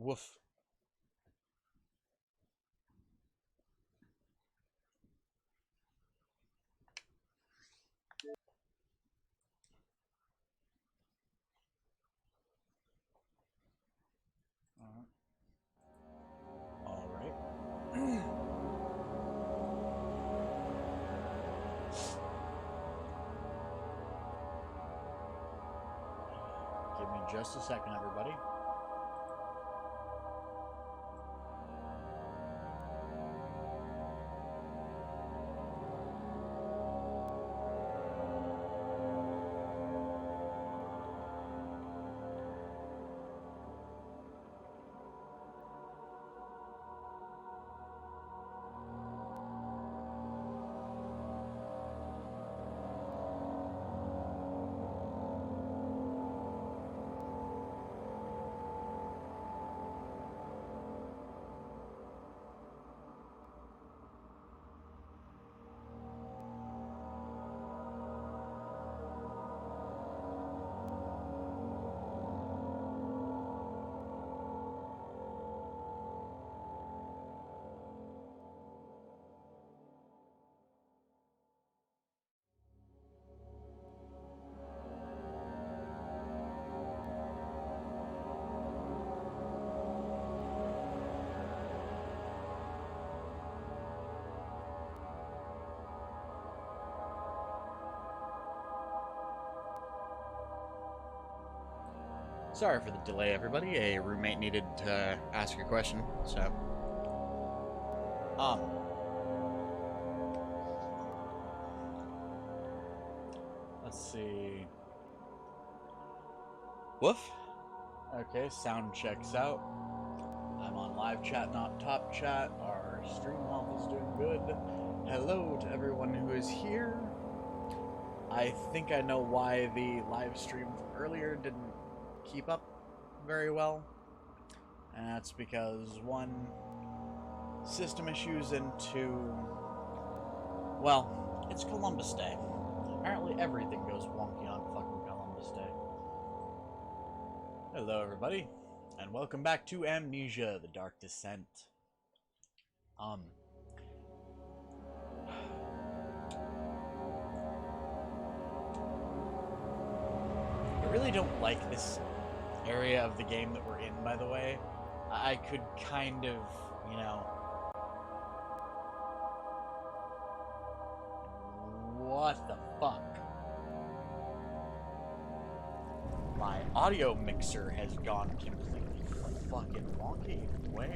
Woof. All right. Give me just a second, everybody. Sorry for the delay, everybody. A roommate needed to ask a question, so. Let's see. Woof. Okay, sound checks out. I'm on live chat, not top chat. Our stream health is doing good. Hello to everyone who is here. I think I know why the live stream from earlier didn't keep up very well, and that's because one, system issues, and two, well, it's Columbus Day. Apparently everything goes wonky on fucking Columbus Day. Hello everybody, and welcome back to Amnesia: The Dark Descent. I really don't like this area of the game that we're in, by the way. I could kind of, you know... What the fuck? My audio mixer has gone completely fucking wonky. Where?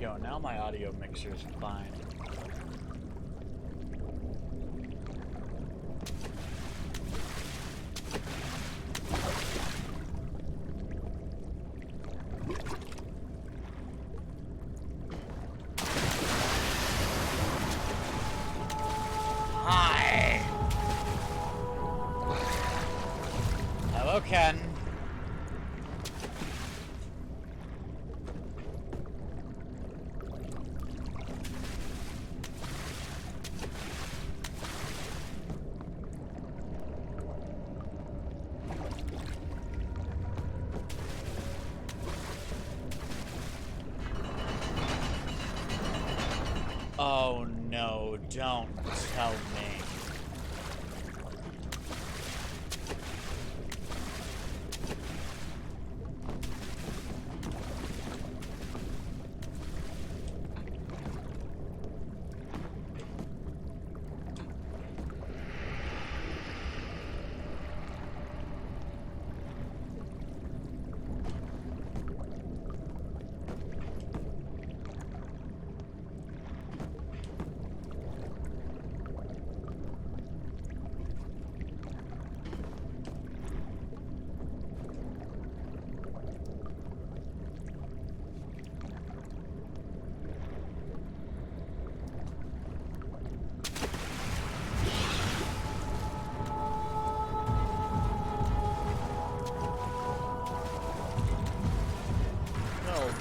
Go. Now my audio mixer's fine. Hi. Hello, Ken. Oh no, don't tell me.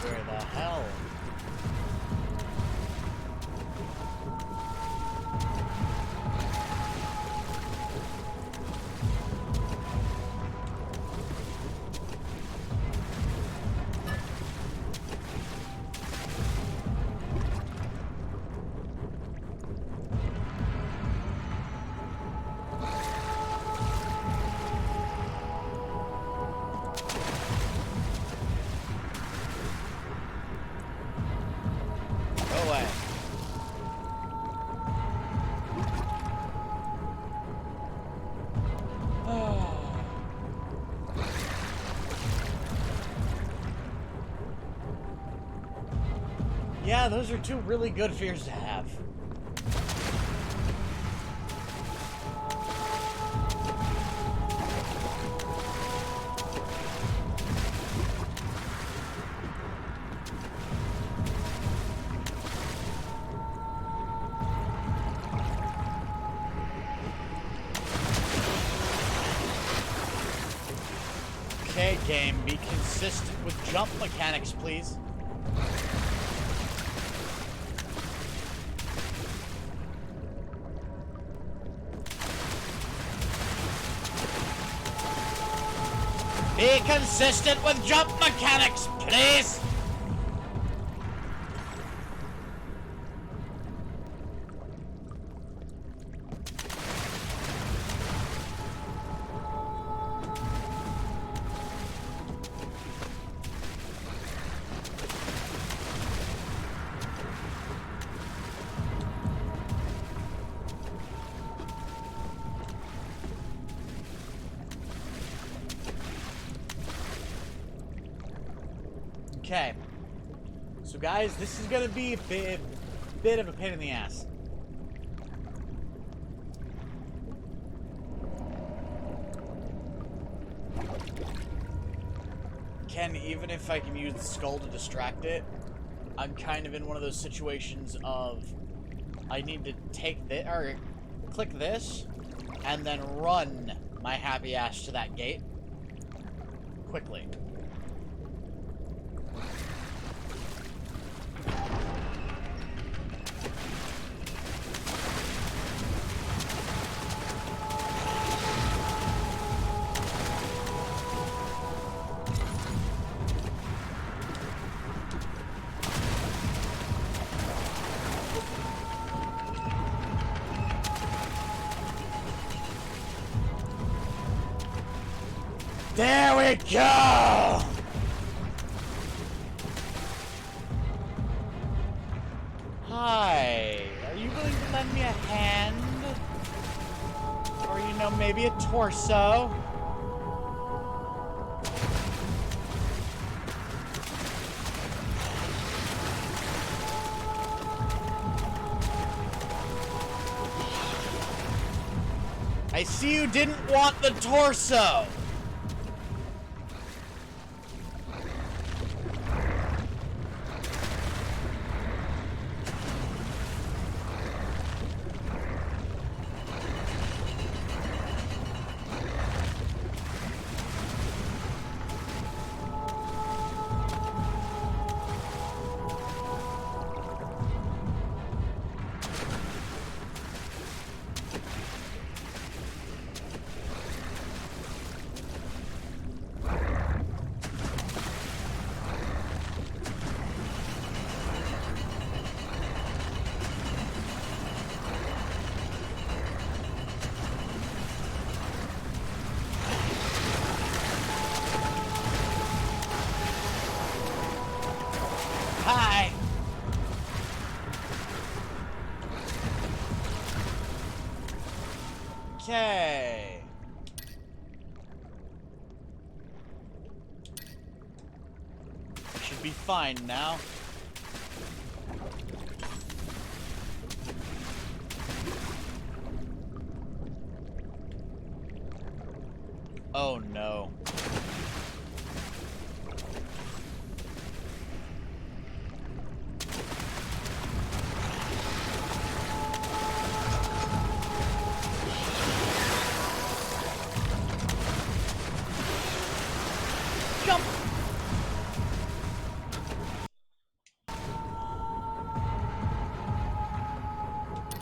Where the hell? Yeah, those are two really good fears to have. Okay, game, be consistent with jump mechanics, please. Be consistent with jump mechanics, please! Okay, so guys, this is gonna be a bit of a pain in the ass. Even if I can use the skull to distract it, I'm kind of in one of those situations of I need to take this, or click this, and then run my happy ass to that gate quickly. There we go! Hi, are you willing to lend me a hand? Or, you know, maybe a torso? I see you didn't want the torso! Hi. Okay. Should be fine now. Oh no.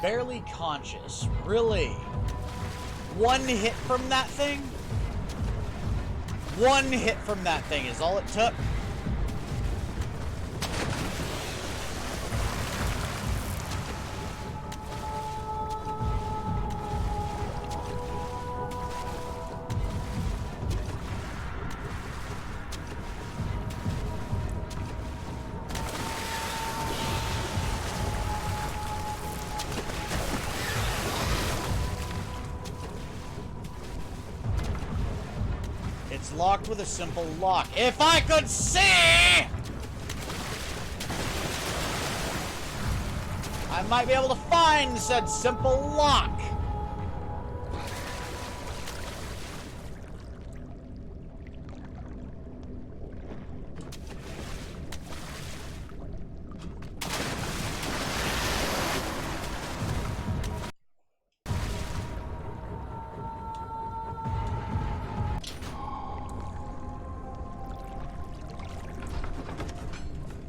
barely conscious. Really? One hit from that thing? One hit from that thing is all it took? It's locked with a simple lock. If I could see! I might be able to find said simple lock.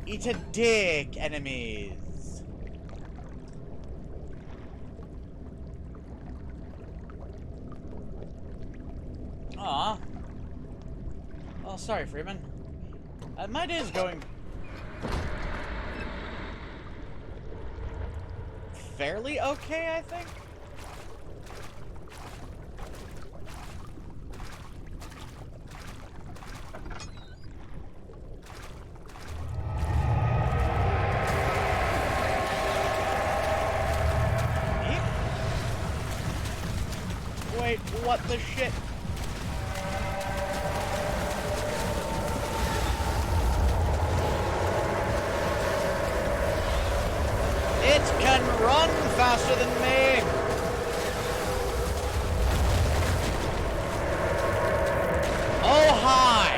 Eat a dick, enemies. Aw. Oh, sorry, Freeman. My day is going fairly okay, I think. Wait, what the shit? It can run faster than me! Oh, hi!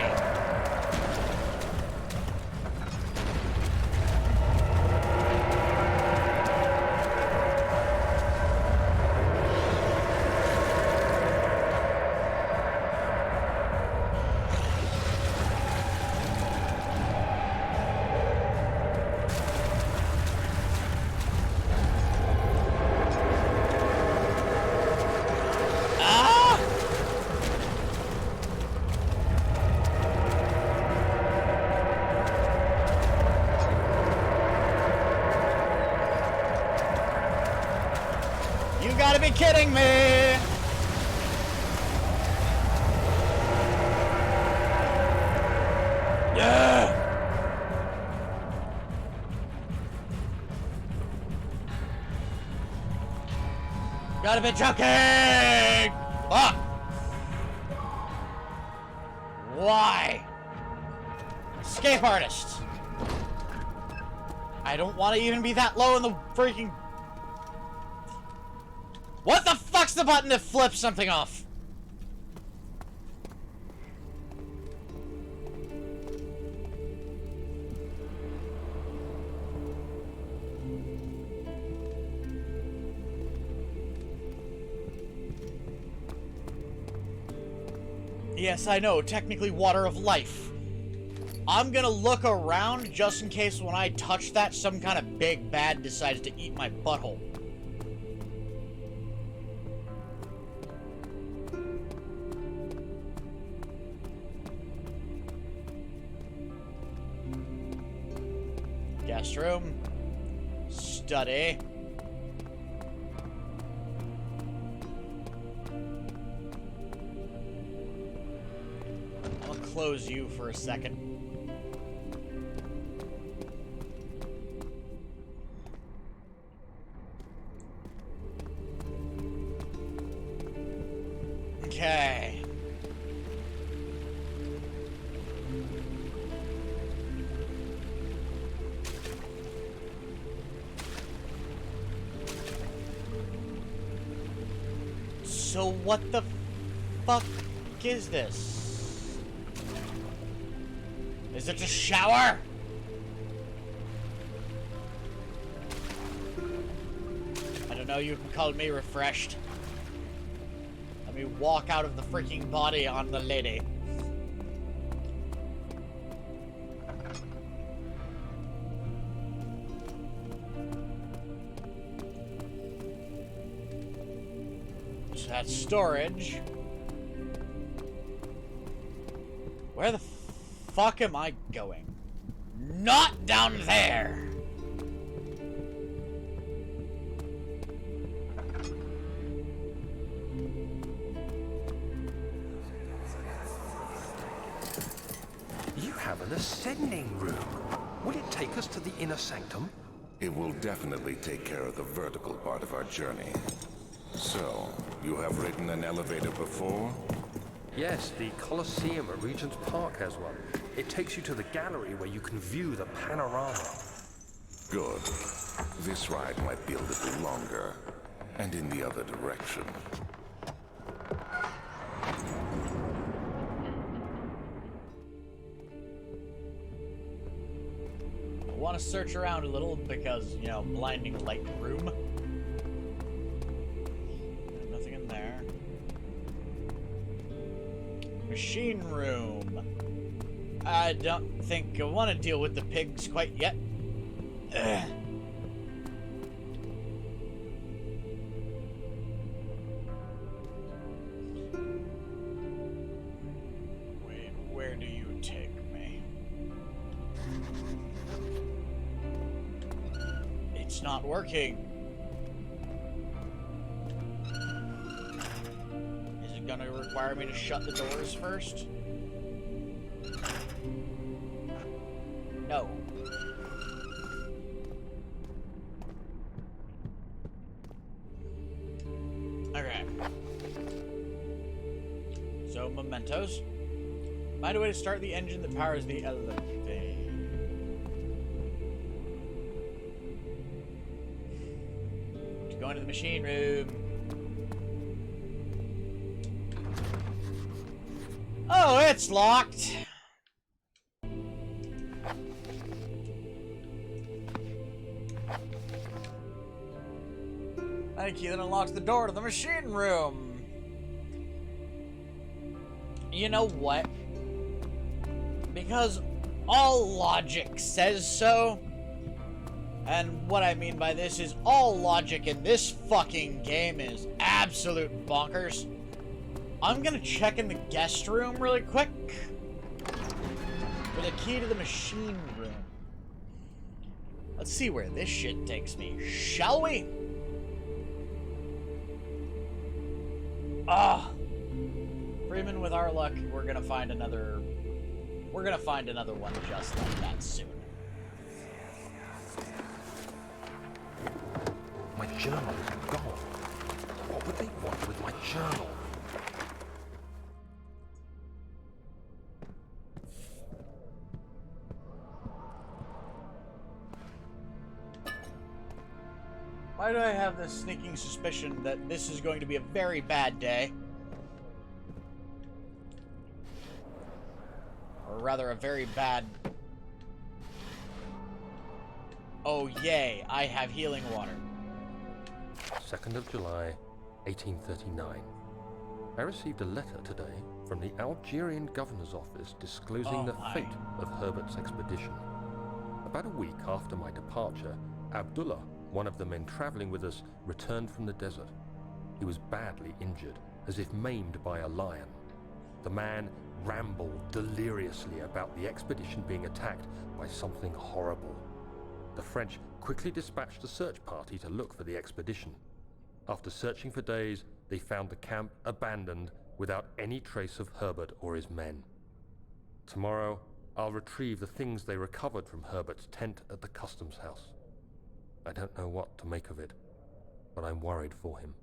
You gotta be kidding me! Yeah! Gotta be joking! Fuck! Why? Escape artist! I don't want to even be that low in the freaking... What the fuck's the button that flips something off? Yes, I know, technically water of life. I'm gonna look around just in case when I touch that, some kind of big bad decides to eat my butthole. Guest room. Study. I'll close you for a second. Okay. So what the fuck is this? Is it a shower? I don't know, you can call me refreshed. Let me walk out of the freaking body on the lady. That's storage. Where the fuck am I going? Not down there! You have an ascending room. Will it take us to the inner sanctum? It will definitely take care of the vertical part of our journey. So, you have ridden an elevator before? Yes, the Colosseum at Regent's Park has one. It takes you to the gallery where you can view the panorama. Good. This ride might be a little longer, and in the other direction. I want to search around a little because, you know, blinding light room. Nothing in there. Machine room. I don't think I want to deal with the pigs quite yet. Ugh. Wait, where do you take me? It's not working. Is it gonna require me to shut the doors first? No. Okay. So, mementos. Find a way to start the engine that powers the elevator. Go into the machine room. Oh, it's locked. I think he then unlocks the door to the machine room. You know what? Because all logic says so. And what I mean by this is all logic in this fucking game is absolute bonkers. I'm gonna check in the guest room really quick for the key to the machine room. Let's see where this shit takes me, shall we? Ah, Freeman, with our luck, we're gonna find another one just like that soon. My journal is gone. What would they want with my journal? Why do I have this sneaking suspicion that this is going to be a very bad day? Or rather, a very bad... Oh, yay, I have healing water. 2nd of July, 1839. I received a letter today from the Algerian governor's office disclosing the fate of Herbert's expedition. About a week after my departure, Abdullah, one of the men traveling with us, returned from the desert. He was badly injured, as if maimed by a lion. The man rambled deliriously about the expedition being attacked by something horrible. The French quickly dispatched a search party to look for the expedition. After searching for days, they found the camp abandoned without any trace of Herbert or his men. Tomorrow, I'll retrieve the things they recovered from Herbert's tent at the customs house. I don't know what to make of it, but I'm worried for him.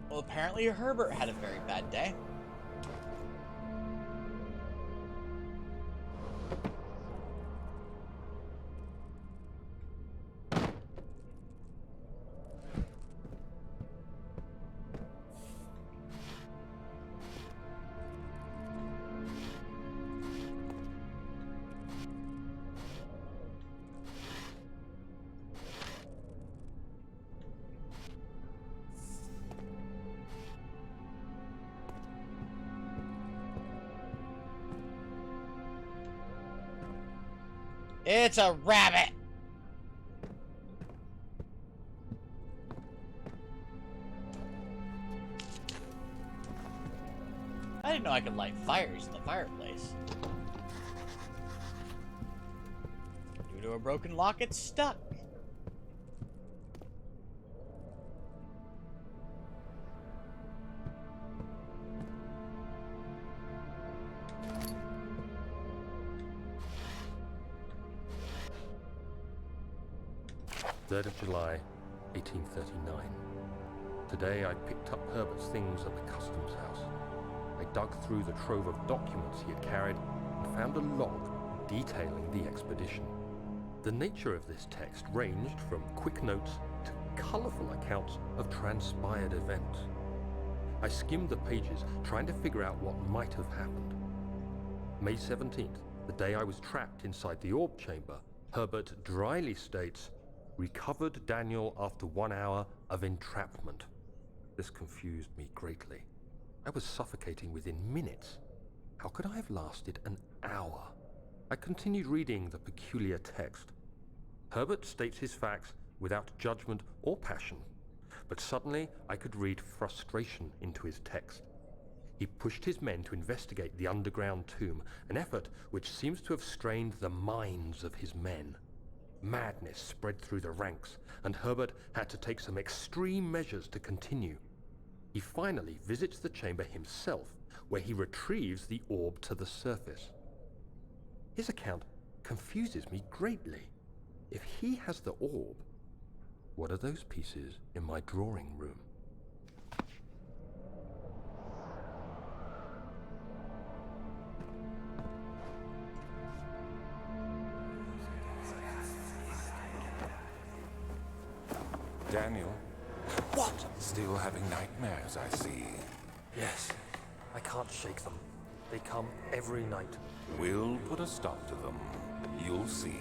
Well, apparently Herbert had a very bad day. It's a rabbit! I didn't know I could light fires in the fireplace. Due to a broken lock, it's stuck. July 1839. Today I picked up Herbert's things at the customs house. I dug through the trove of documents he had carried and found a log detailing the expedition. The nature of this text ranged from quick notes to colourful accounts of transpired events. I skimmed the pages, trying to figure out what might have happened. May 17th, the day I was trapped inside the orb chamber, Herbert dryly states, "Recovered Daniel after 1 hour of entrapment." This confused me greatly. I was suffocating within minutes. How could I have lasted an hour? I continued reading the peculiar text. Herbert states his facts without judgment or passion, but suddenly I could read frustration into his text. He pushed his men to investigate the underground tomb, an effort which seems to have strained the minds of his men. Madness spread through the ranks, and Herbert had to take some extreme measures to continue. He finally visits the chamber himself, where he retrieves the orb to the surface. His account confuses me greatly. If he has the orb, what are those pieces in my drawing room? Daniel? What? Still having nightmares, I see. Yes. I can't shake them. They come every night. We'll put a stop to them. You'll see.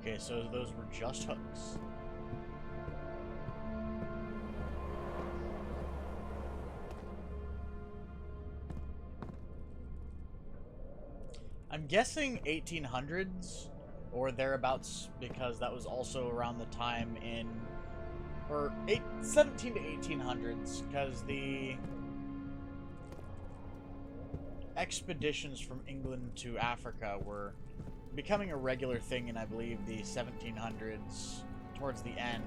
Okay, so those were just hooks. I'm guessing 1800s or thereabouts, because that was also around the time in, or 17 to 1800s, because the expeditions from England to Africa were becoming a regular thing in, I believe, the 1700s, towards the end.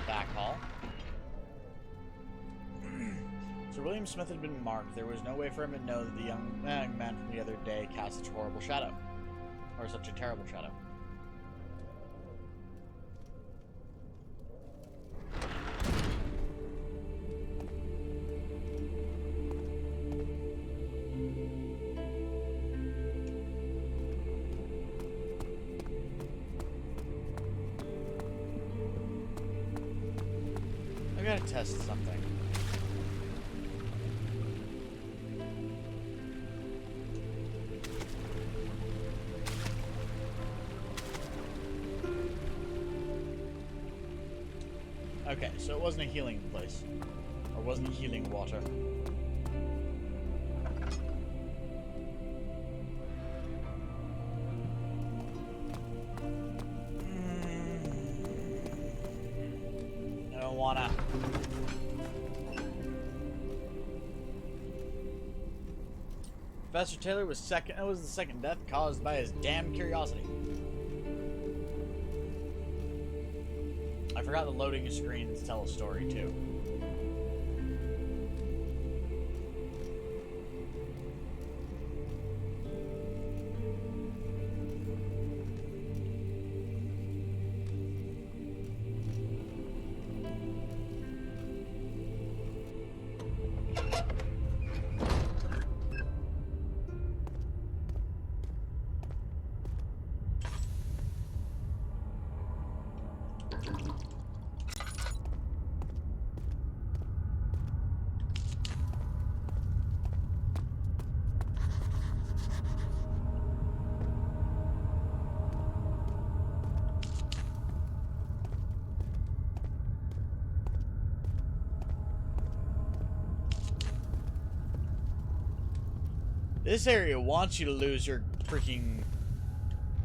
Back hall. Sir William Smith had been marked. There was no way for him to know that the young man from the other day cast such a horrible shadow. Or such a terrible shadow. I gotta test something. Okay, so it wasn't a healing place. Or wasn't healing water. I don't wanna. Professor Taylor was second. That was the second death caused by his damn curiosity. I forgot the loading screens tell a story too. This area wants you to lose your freaking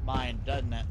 mind, doesn't it?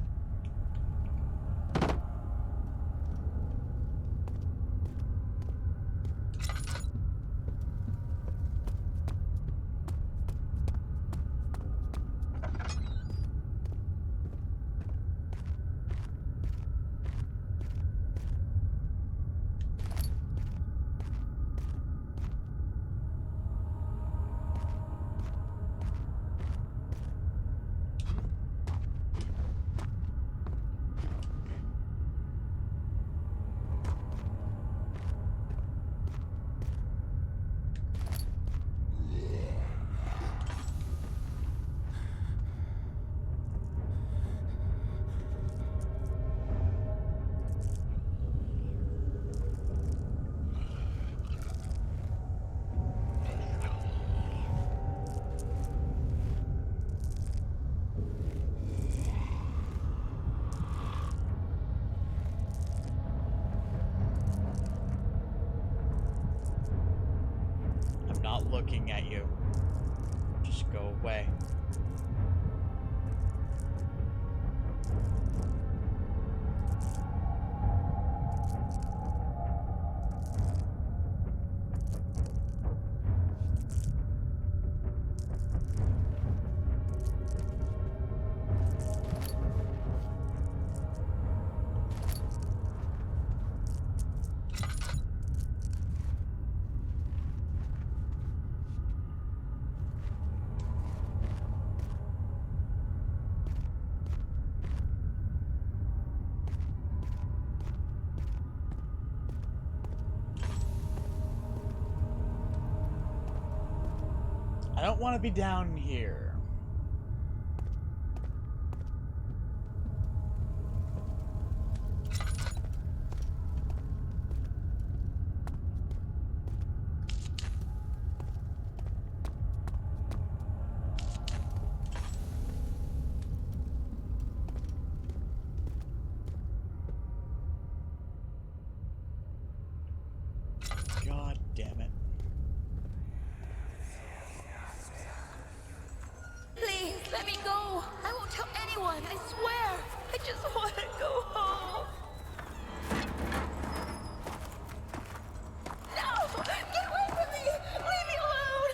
I'm not looking at you. Just go away. I don't want to be down here. God damn it. Please, let me go. I won't tell anyone, I swear. I just want to go home. No! Get away from me! Leave me alone!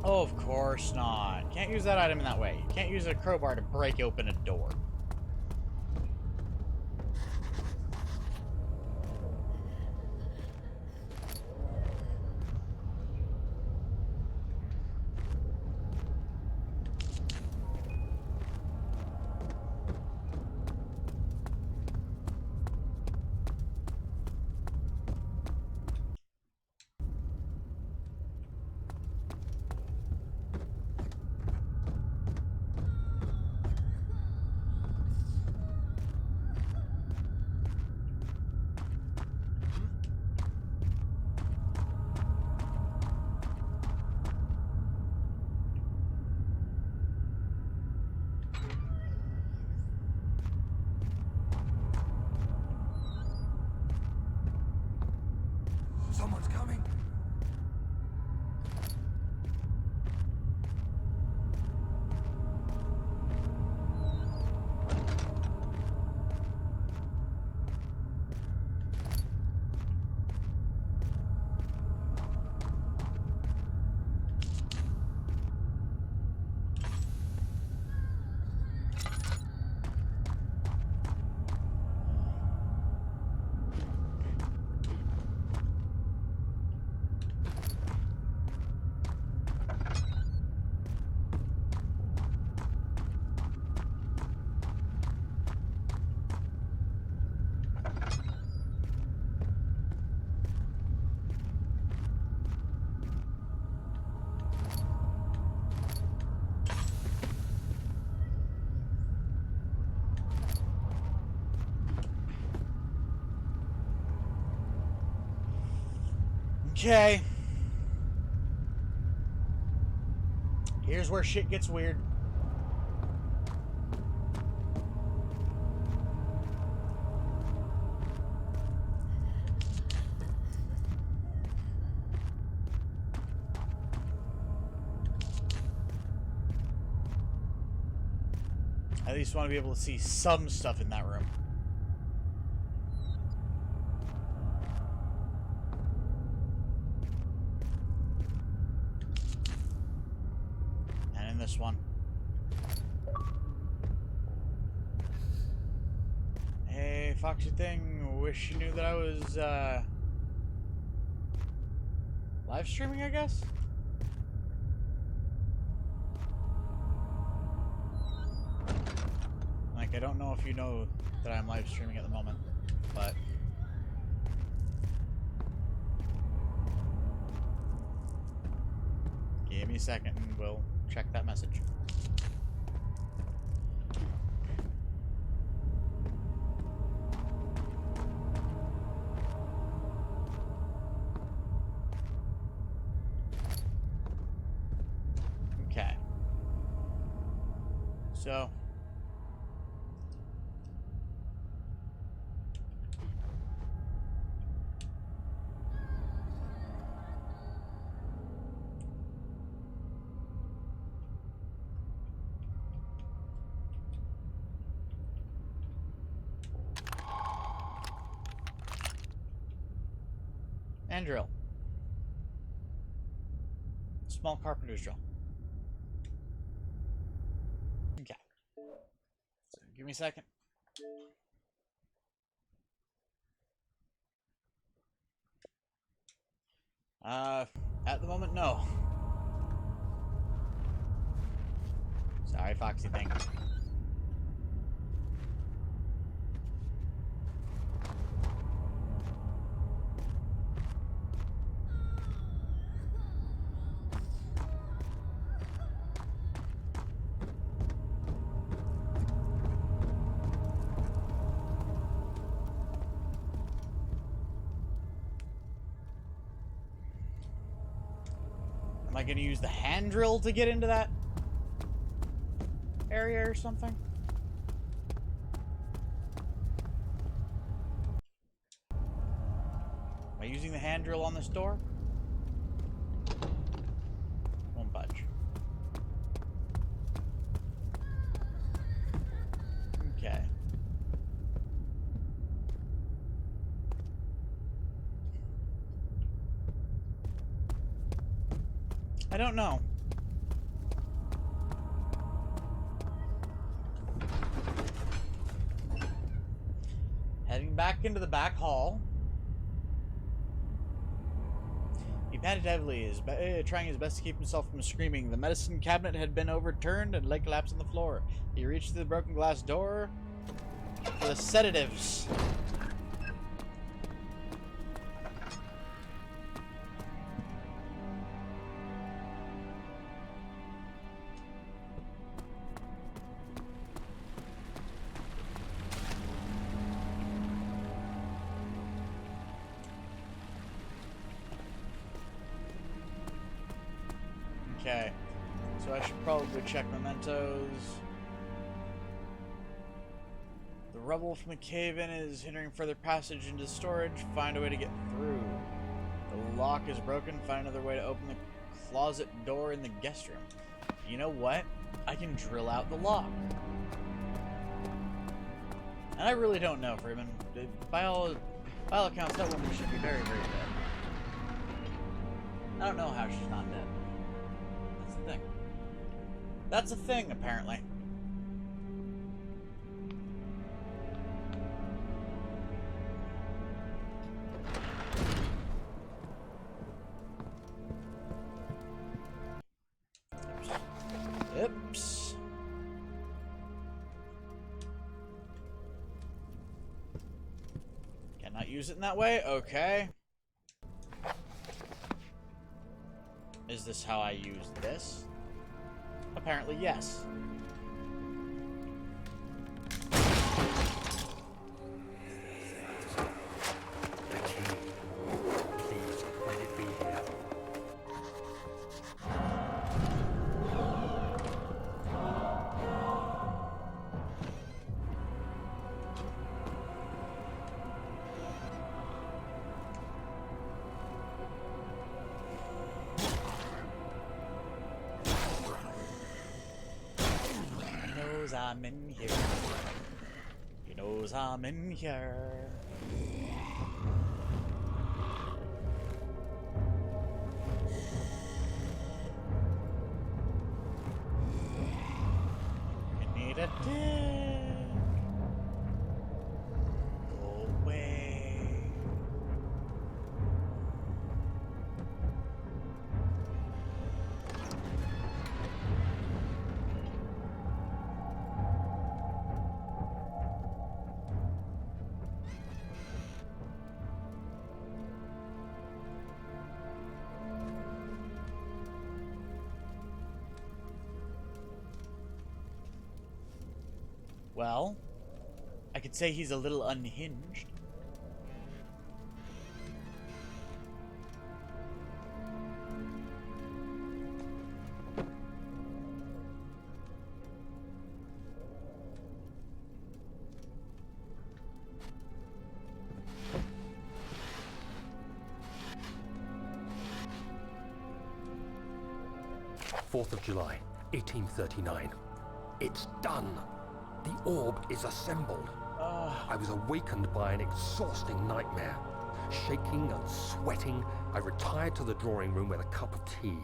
Oh, of course not. Can't use that item in that way. You can't use a crowbar to break open a door. Someone's coming. Okay. Here's where shit gets weird. I at least want to be able to see some stuff in that room. And in this one. Hey, Foxy Thing, wish you knew that I was, live streaming, I guess? Like, I don't know if you know that I'm live streaming at the moment, but... Give me a second and we'll check that message. Okay. So... and drill. Small carpenter's drill. Okay. So give me a second. At the moment, no. Sorry, Foxy Thing. Am I going to use the hand drill to get into that area or something? Am I using the hand drill on this door? Won't budge. Okay. I don't know. Heading back into the back hall. He panted heavily, trying his best to keep himself from screaming. The medicine cabinet had been overturned and lay collapsed on the floor. He reached through the broken glass door for the sedatives. Okay, so I should probably go check mementos. The rubble from the cave-in is hindering further passage into storage. Find a way to get through. The lock is broken. Find another way to open the closet door in the guest room. You know what? I can drill out the lock. And I really don't know, Freeman. By all accounts, that woman should be very, very dead. I don't know how she's not dead. Thing. That's a thing, apparently. Oops. Cannot use it in that way? Okay. Is this how I use this? Apparently, yes. Please, let it be here. I'm in here. He knows I'm in here. You need a dick. Go away. Well, I could say he's a little unhinged. July 4th, 1839. It's done. The orb is assembled. I was awakened by an exhausting nightmare. Shaking and sweating, I retired to the drawing room with a cup of tea.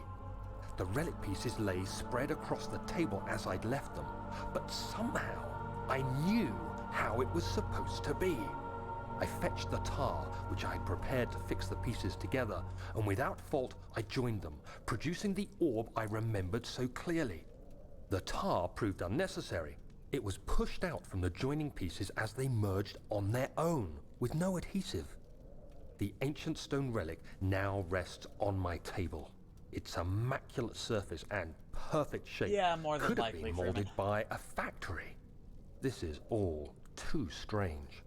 The relic pieces lay spread across the table as I'd left them, but somehow I knew how it was supposed to be. I fetched the tar, which I had prepared to fix the pieces together, and without fault I joined them, producing the orb I remembered so clearly. The tar proved unnecessary. It was pushed out from the joining pieces as they merged on their own, with no adhesive. The ancient stone relic now rests on my table. Its immaculate surface and perfect shape More than could have likely been for him. molded by a factory. This is all too strange.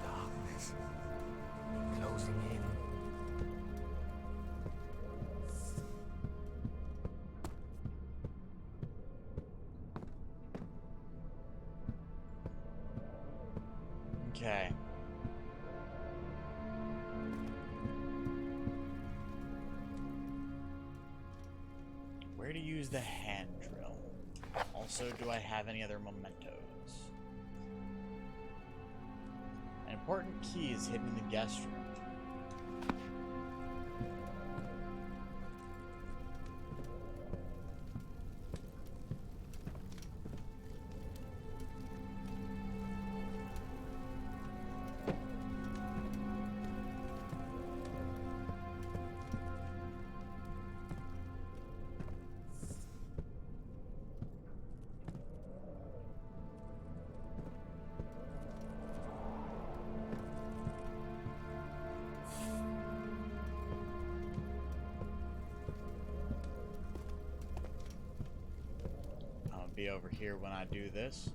Darkness closing in. Okay. Where to use the hand drill? Also, do I have any other mementos? An important key is hidden in the guest room. Be over here when I do this.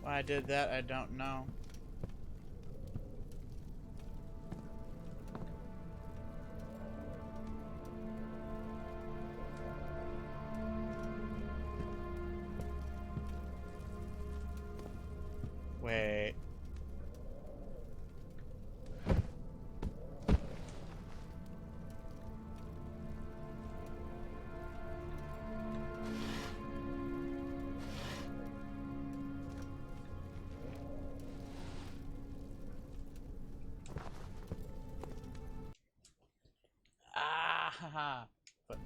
Why I did that, I don't know. Wait. Haha. But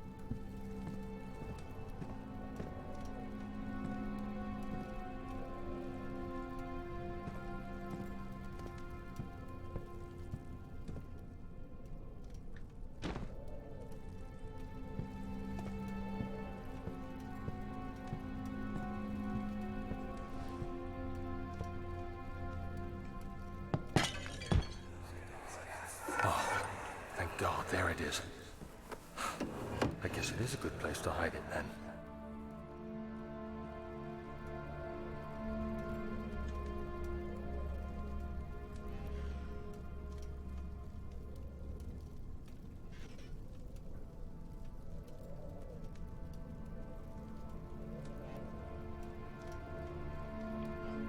God, there it is. I guess it is a good place to hide it then.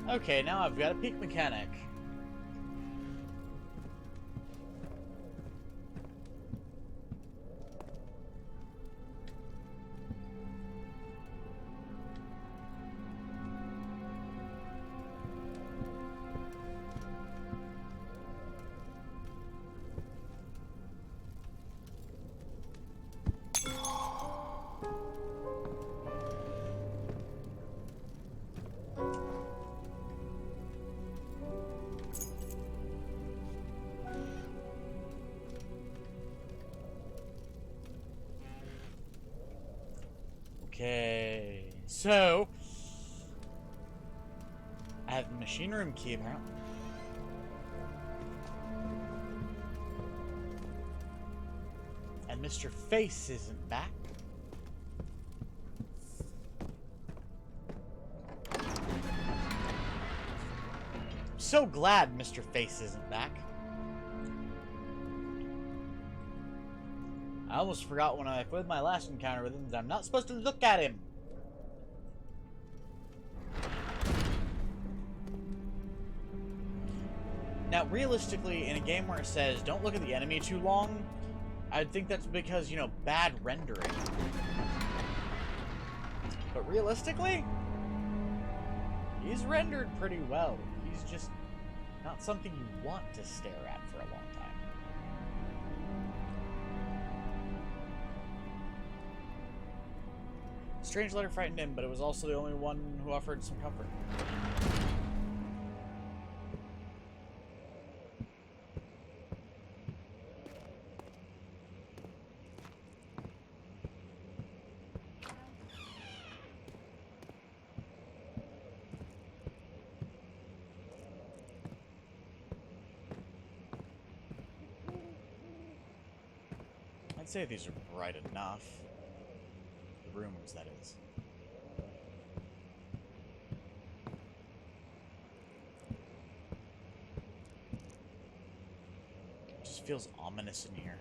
Okay, now I've got a peak mechanic. Okay, so I have the machine room key apparently. And Mr. Face isn't back. I'm so glad Mr. Face isn't back. I almost forgot when I quit my last encounter with him that I'm not supposed to look at him. Now, realistically, in a game where it says don't look at the enemy too long, I'd think that's because, you know, bad rendering. But realistically, he's rendered pretty well. He's just not something you want to stare at for a long time. Strange letter frightened him, but it was also the only one who offered some comfort. I'd say these are bright enough. The rooms, that is. It just feels ominous in here.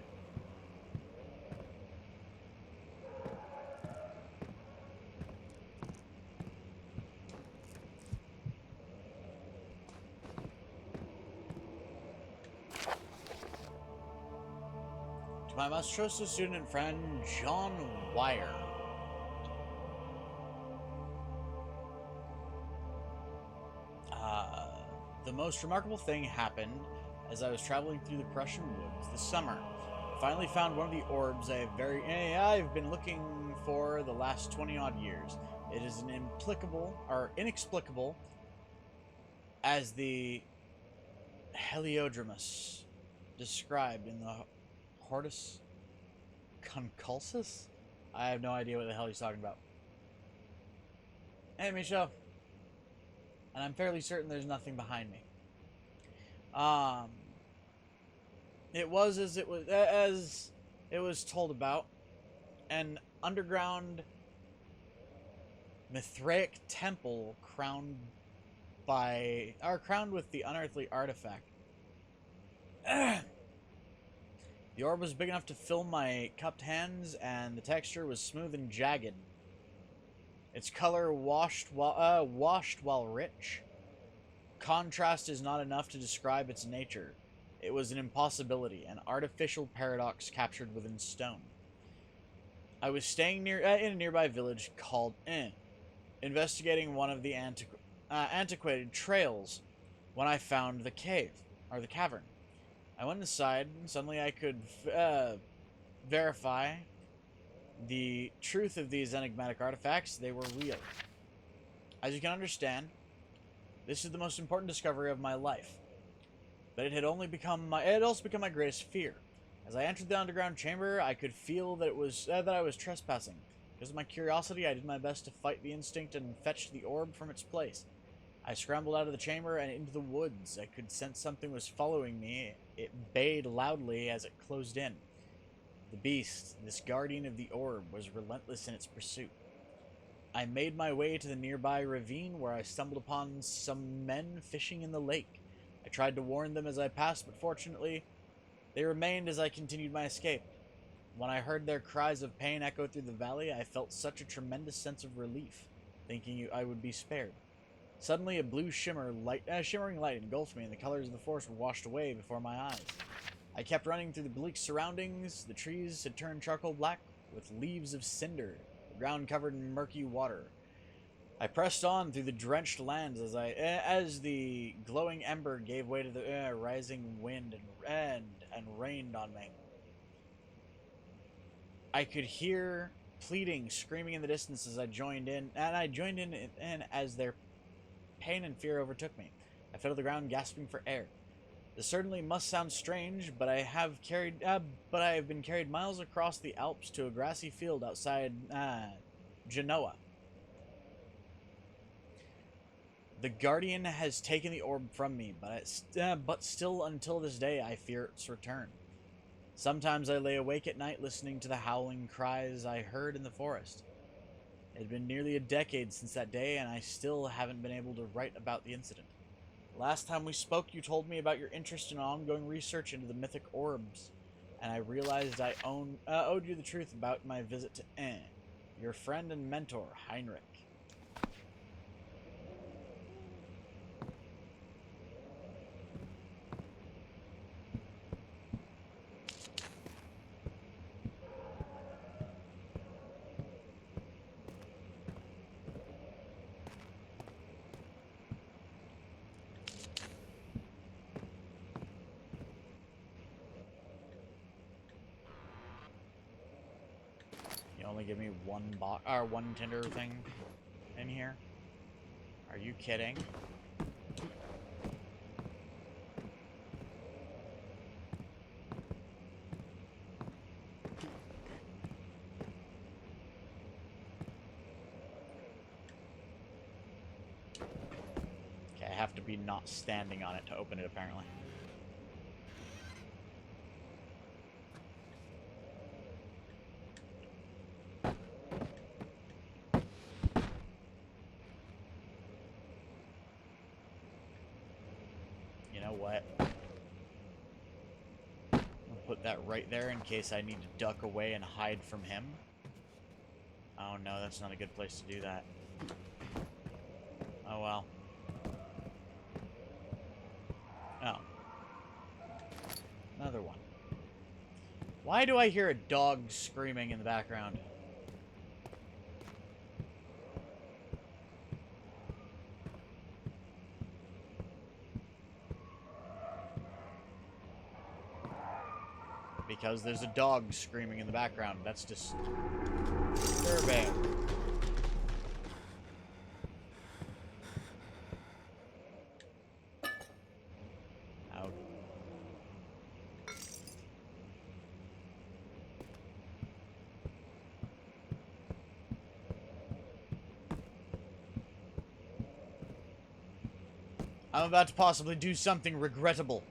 To my most trusted student and friend, John Wire. The most remarkable thing happened as I was traveling through the Prussian woods this summer. I finally found one of the orbs I've been looking for the last 20-odd years. It is an inexplicable as the Heliodromus described in the Hortus Conculsus? I have no idea what the hell he's talking about. Hey, Misha. And I'm fairly certain there's nothing behind me. It was as it was told about, an underground Mithraic temple crowned with the unearthly artifact. The orb was big enough to fill my cupped hands, and the texture was smooth and jagged. Its color washed while rich. Contrast is not enough to describe its nature. It was an impossibility, an artificial paradox captured within stone. I was staying in a nearby village called investigating one of the antiquated trails when I found the cavern. I went inside, and suddenly I could verify the truth of these enigmatic artifacts. They were real. As you can understand, this is the most important discovery of my life. But it had also become my greatest fear. As I entered the underground chamber, I could feel that I was trespassing. Because of my curiosity, I did my best to fight the instinct and fetch the orb from its place. I scrambled out of the chamber and into the woods. I could sense something was following me. It bayed loudly as it closed in. The beast, this guardian of the orb, was relentless in its pursuit. I made my way to the nearby ravine where I stumbled upon some men fishing in the lake. I tried to warn them as I passed, but fortunately, they remained as I continued my escape. When I heard their cries of pain echo through the valley, I felt such a tremendous sense of relief, thinking I would be spared. Suddenly, a blue shimmering light engulfed me, and the colors of the forest were washed away before my eyes. I kept running through the bleak surroundings. The trees had turned charcoal black, with leaves of cinder, the ground covered in murky water. I pressed on through the drenched lands as the glowing ember gave way to the rising wind and rained on me. I could hear pleading, screaming in the distance as I joined in as their pain and fear overtook me. I fell to the ground, gasping for air. This certainly must sound strange, but I have been carried miles across the Alps to a grassy field outside Genoa. The Guardian has taken the orb from me, but still until this day I fear its return. Sometimes I lay awake at night listening to the howling cries I heard in the forest. It had been nearly a decade since that day, and I still haven't been able to write about the incident. Last time we spoke, you told me about your interest in ongoing research into the mythic orbs, and I realized I owed you the truth about my visit to your friend and mentor, Heinrich. Only give me one Tinder thing in here? Are you kidding? Okay, I have to be not standing on it to open it, apparently. What? I'll put that right there in case I need to duck away and hide from him. Oh no, that's not a good place to do that. Oh well. Oh. Another one. Why do I hear a dog screaming in the background? Because there's a dog screaming in the background. That's just disturbing. Out. I'm about to possibly do something regrettable.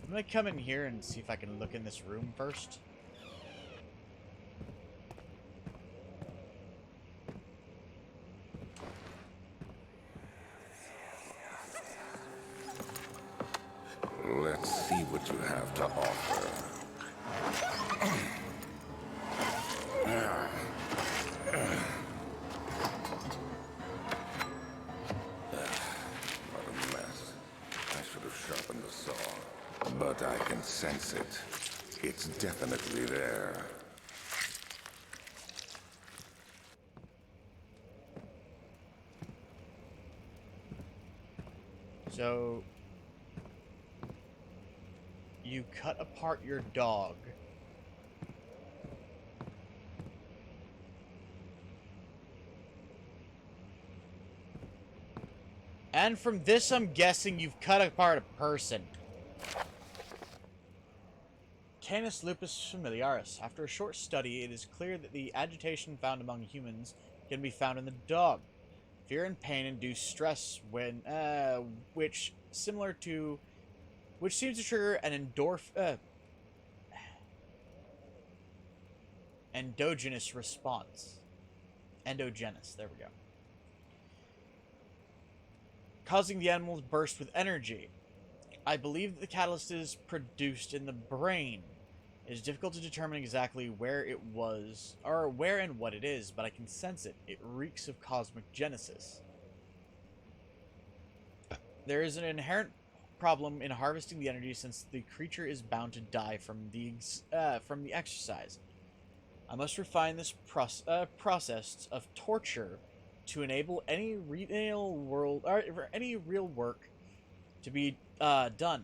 I'm gonna come in here and see if I can look in this room first. Let's see what you have to offer. What a mess. I should have sharpened the saw. But I can sense it. It's definitely there. So, you cut apart your dog. And from this, I'm guessing you've cut apart a person. Canis lupus familiaris. After a short study, it is clear that the agitation found among humans can be found in the dog. Fear and pain induce stress when, which seems to trigger an endogenous response. Endogenous, there we go. Causing the animal to burst with energy. I believe that the catalyst is produced in the brain. It is difficult to determine exactly where it was, or where and what it is, but I can sense it. It reeks of cosmic genesis. There is an inherent problem in harvesting the energy since the creature is bound to die from the exercise. I must refine this process of torture to enable any real work to be done.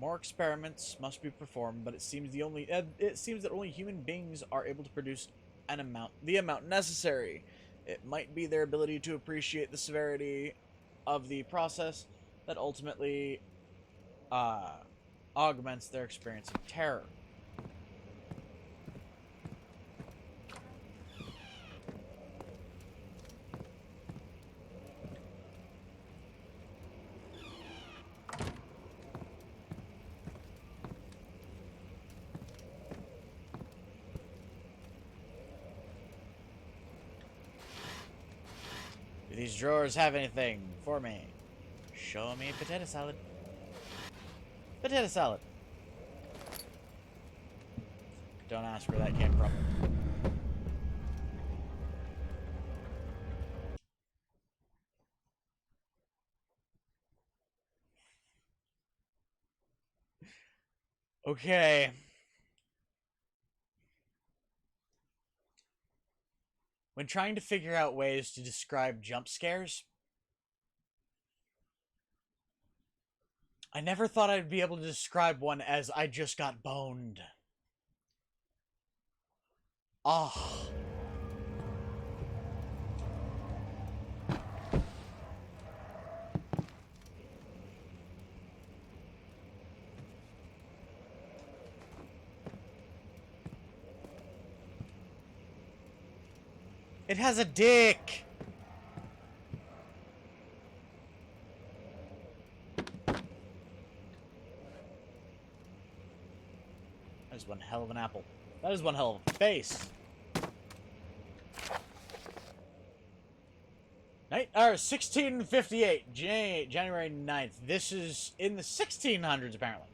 More experiments must be performed, but it seems that only human beings are able to produce the amount necessary. It might be their ability to appreciate the severity of the process that ultimately augments their experience of terror. Do these drawers have anything for me? Show me potato salad. Potato salad. Don't ask where that came from. Okay. When trying to figure out ways to describe jump scares, I never thought I'd be able to describe one as I just got boned. Ah. It has a dick! That is one hell of an apple. That is one hell of a face. Night, 1658, January 9th. This is in the 1600s, apparently.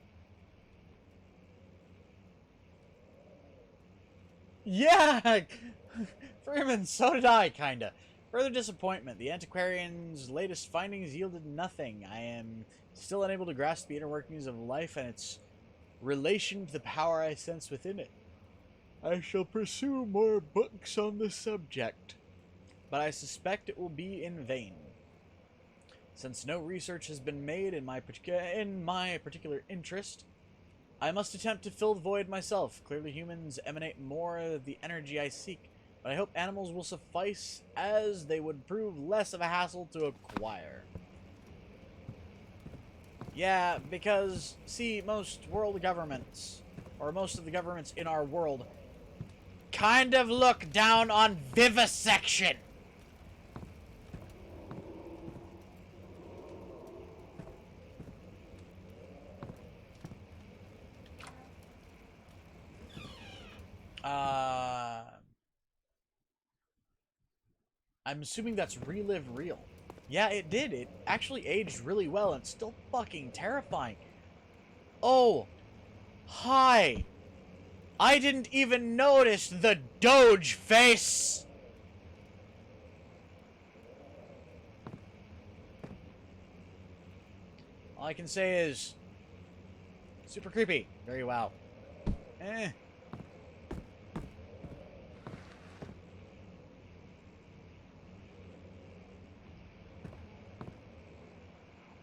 Yeah! Freeman, so did I, kinda. Further disappointment. The antiquarian's latest findings yielded nothing. I am still unable to grasp the inner workings of life and its relation to the power I sense within it. I shall pursue more books on the subject, but I suspect it will be in vain. Since no research has been made in my particular interest, I must attempt to fill the void myself. Clearly humans emanate more of the energy I seek, but I hope animals will suffice, as they would prove less of a hassle to acquire. Yeah, because, see, most world governments, or most of the governments in our world, kind of look down on vivisection. I'm assuming that's Relive Real. Yeah, it did. It actually aged really well, and it's still fucking terrifying. Oh, hi. I didn't even notice the Doge face. All I can say is super creepy. Very wow. Eh.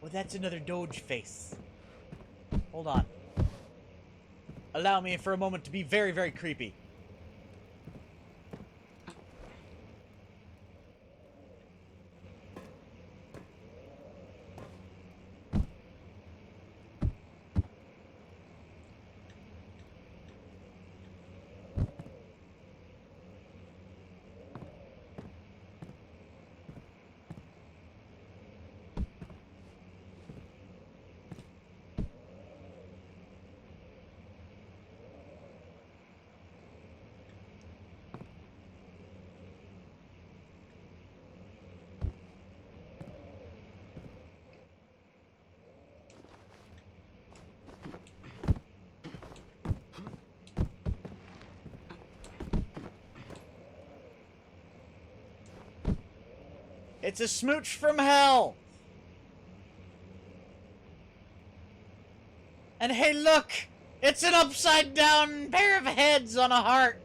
Oh, that's another Doge face. Hold on. Allow me for a moment to be very, very creepy. It's a smooch from hell! And hey, look! It's an upside down pair of heads on a heart!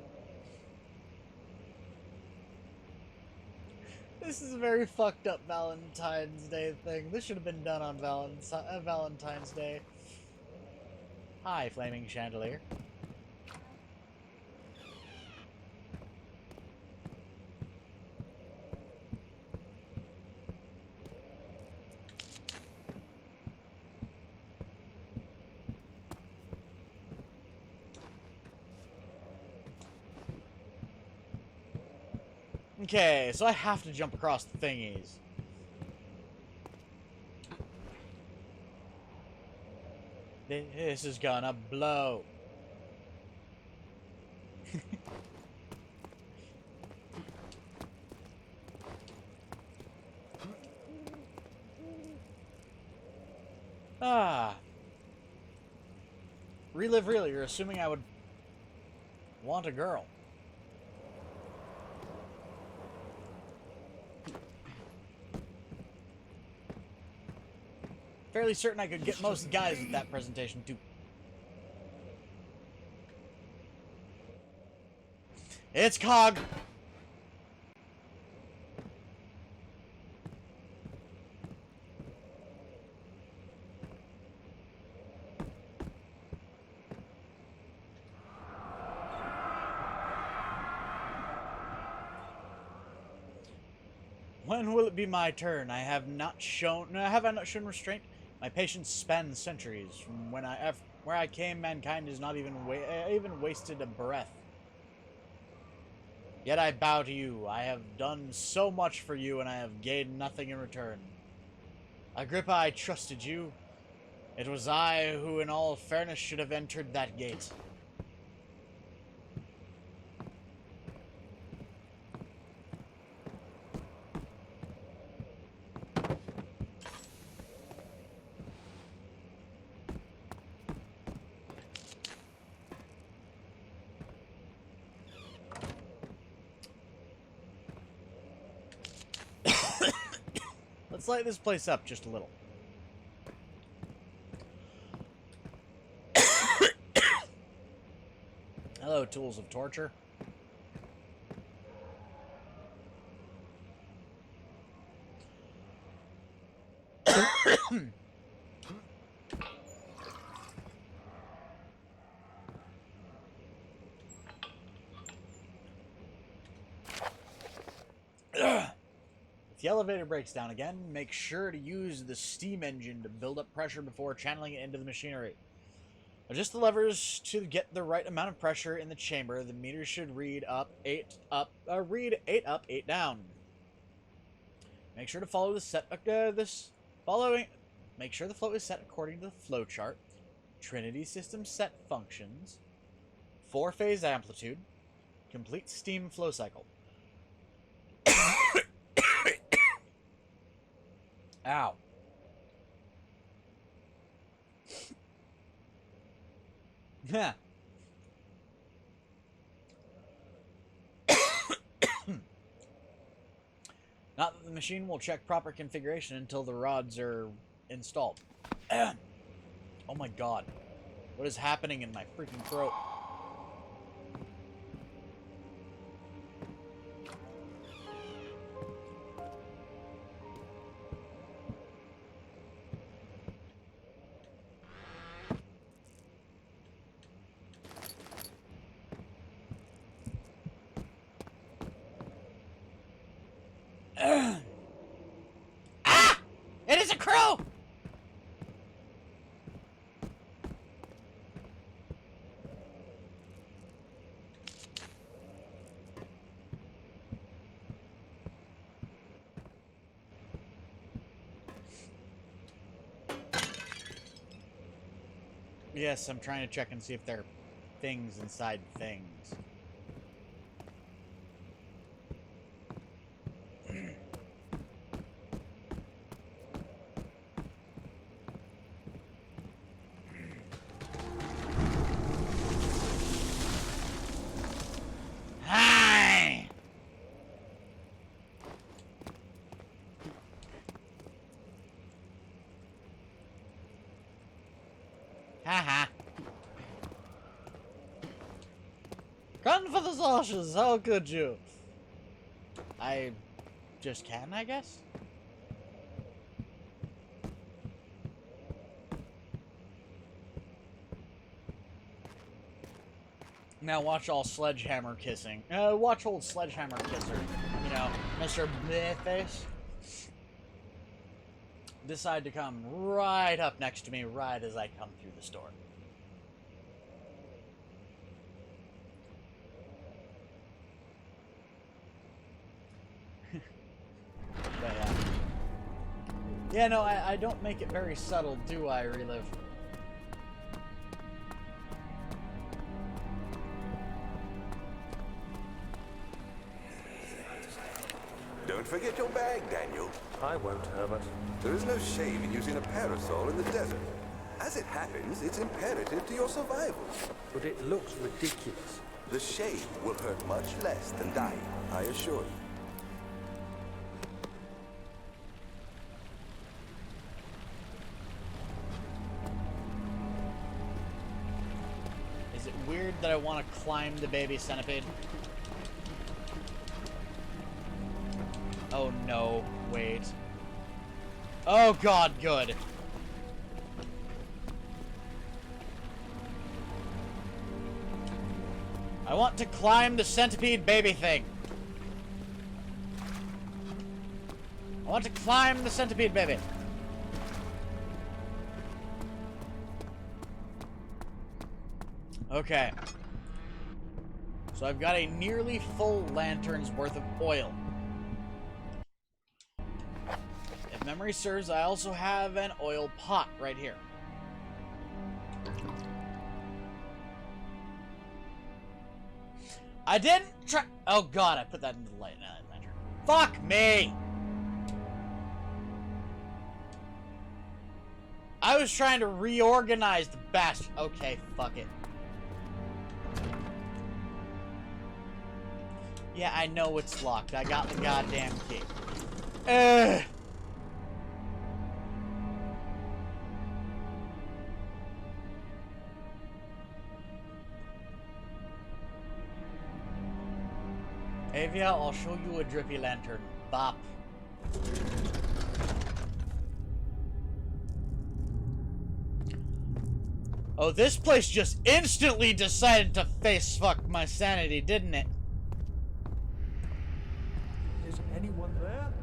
This is a very fucked up Valentine's Day thing. This should have been done on Valentine's Day. Hi, Flaming Chandelier. Okay, so I have to jump across the thingies. This is gonna blow. Ah. Relive really, you're assuming I would want a girl. Fairly certain I could get most guys with that presentation, too. It's Cog! When will it be my turn? Have I not shown restraint? My patience spans centuries. From where I came, mankind has not even wasted a breath. Yet I bow to you. I have done so much for you, and I have gained nothing in return. Agrippa, I trusted you. It was I who, in all fairness, should have entered that gate. Let's light this place up just a little. Hello, tools of torture. If the elevator breaks down again, make sure to use the steam engine to build up pressure before channeling it into the machinery. Adjust the levers to get the right amount of pressure in the chamber. The meter should read 8 up, 8 down. Make sure to follow the set. Make sure the flow is set according to the flow chart. Trinity system set functions. 4-phase amplitude. Complete steam flow cycle. Ow. Yeah. Not that the machine will check proper configuration until the rods are installed. Oh my god. What is happening in my freaking throat? Ah! It is a crow! Yes, I'm trying to check and see if there are things inside things. Hi! Haha. Run for the sausages, how could you? I just can, I guess? Now watch all sledgehammer kissing. Watch old sledgehammer kisser. You know, Mr. Blehface. Decide to come right up next to me right as I come through the store. But yeah. Yeah, no, I don't make it very subtle, do I, Relive? Don't forget your bag, Daniel. I won't, Herbert. There is no shame in using a parasol in the desert. As it happens, it's imperative to your survival. But it looks ridiculous. The shade will hurt much less than dying, I assure you. Is it weird that I want to climb the baby centipede? Oh no, wait. Oh god, good. I want to climb the centipede baby thing. I want to climb the centipede baby. Okay. So I've got a nearly full lantern's worth of oil. If memory serves, I also have an oil pot right here. I didn't try. Oh god, I put that into the light lantern. Fuck me! I was trying to reorganize the bastard. Okay, fuck it. Yeah, I know it's locked. I got the goddamn key. Ugh. Avia, I'll show you a drippy lantern. Bop. Oh, this place just instantly decided to face fuck my sanity, didn't it? Is anyone there?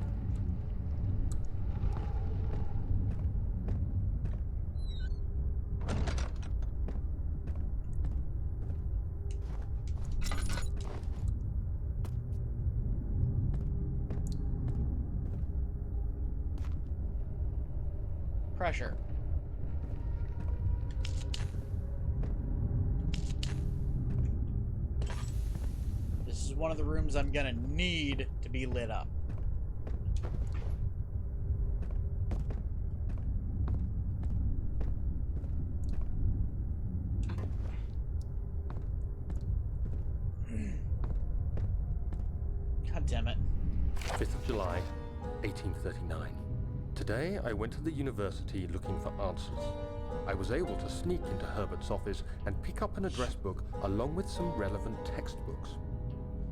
Pressure. This is one of the rooms I'm gonna need to be lit up. God damn it. 5th of July, 1839. Today, I went to the university looking for answers. I was able to sneak into Herbert's office and pick up an address book along with some relevant textbooks.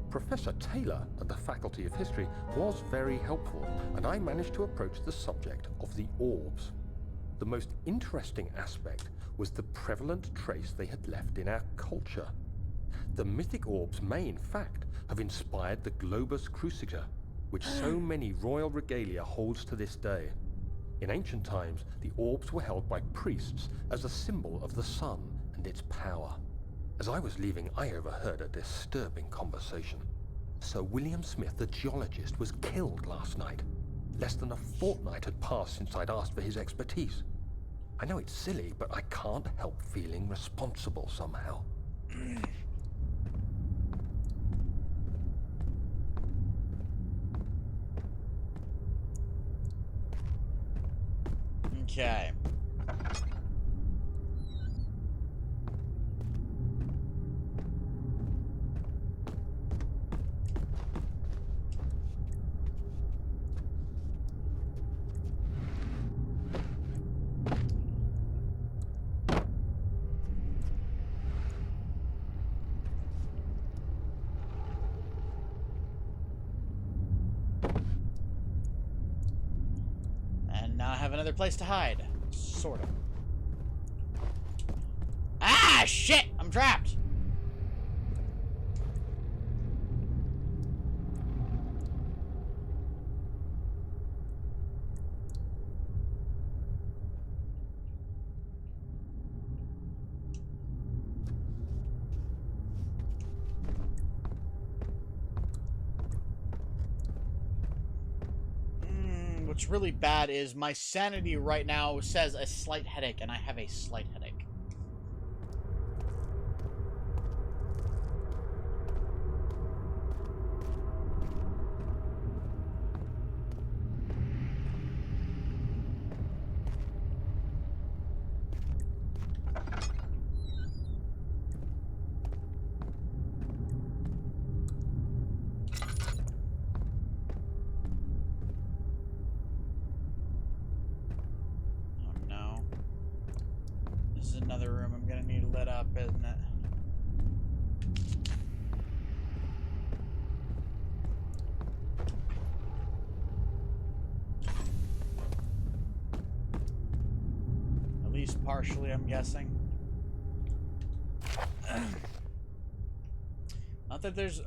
Professor Taylor at the Faculty of History was very helpful, and I managed to approach the subject of the orbs. The most interesting aspect was the prevalent trace they had left in our culture. The mythic orbs may, in fact, have inspired the globus cruciger, which so many royal regalia holds to this day. In ancient times, the orbs were held by priests as a symbol of the sun and its power. As I was leaving, I overheard a disturbing conversation. Sir William Smith, the geologist, was killed last night. Less than a fortnight had passed since I'd asked for his expertise. I know it's silly, but I can't help feeling responsible somehow. Okay. And now I have another place to hide. Sort of. Ah, shit! I'm trapped! What's really bad is my sanity right now says a slight headache, and I have a slight headache. Another room I'm gonna need lit up, isn't it? At least partially, I'm guessing. Not that there's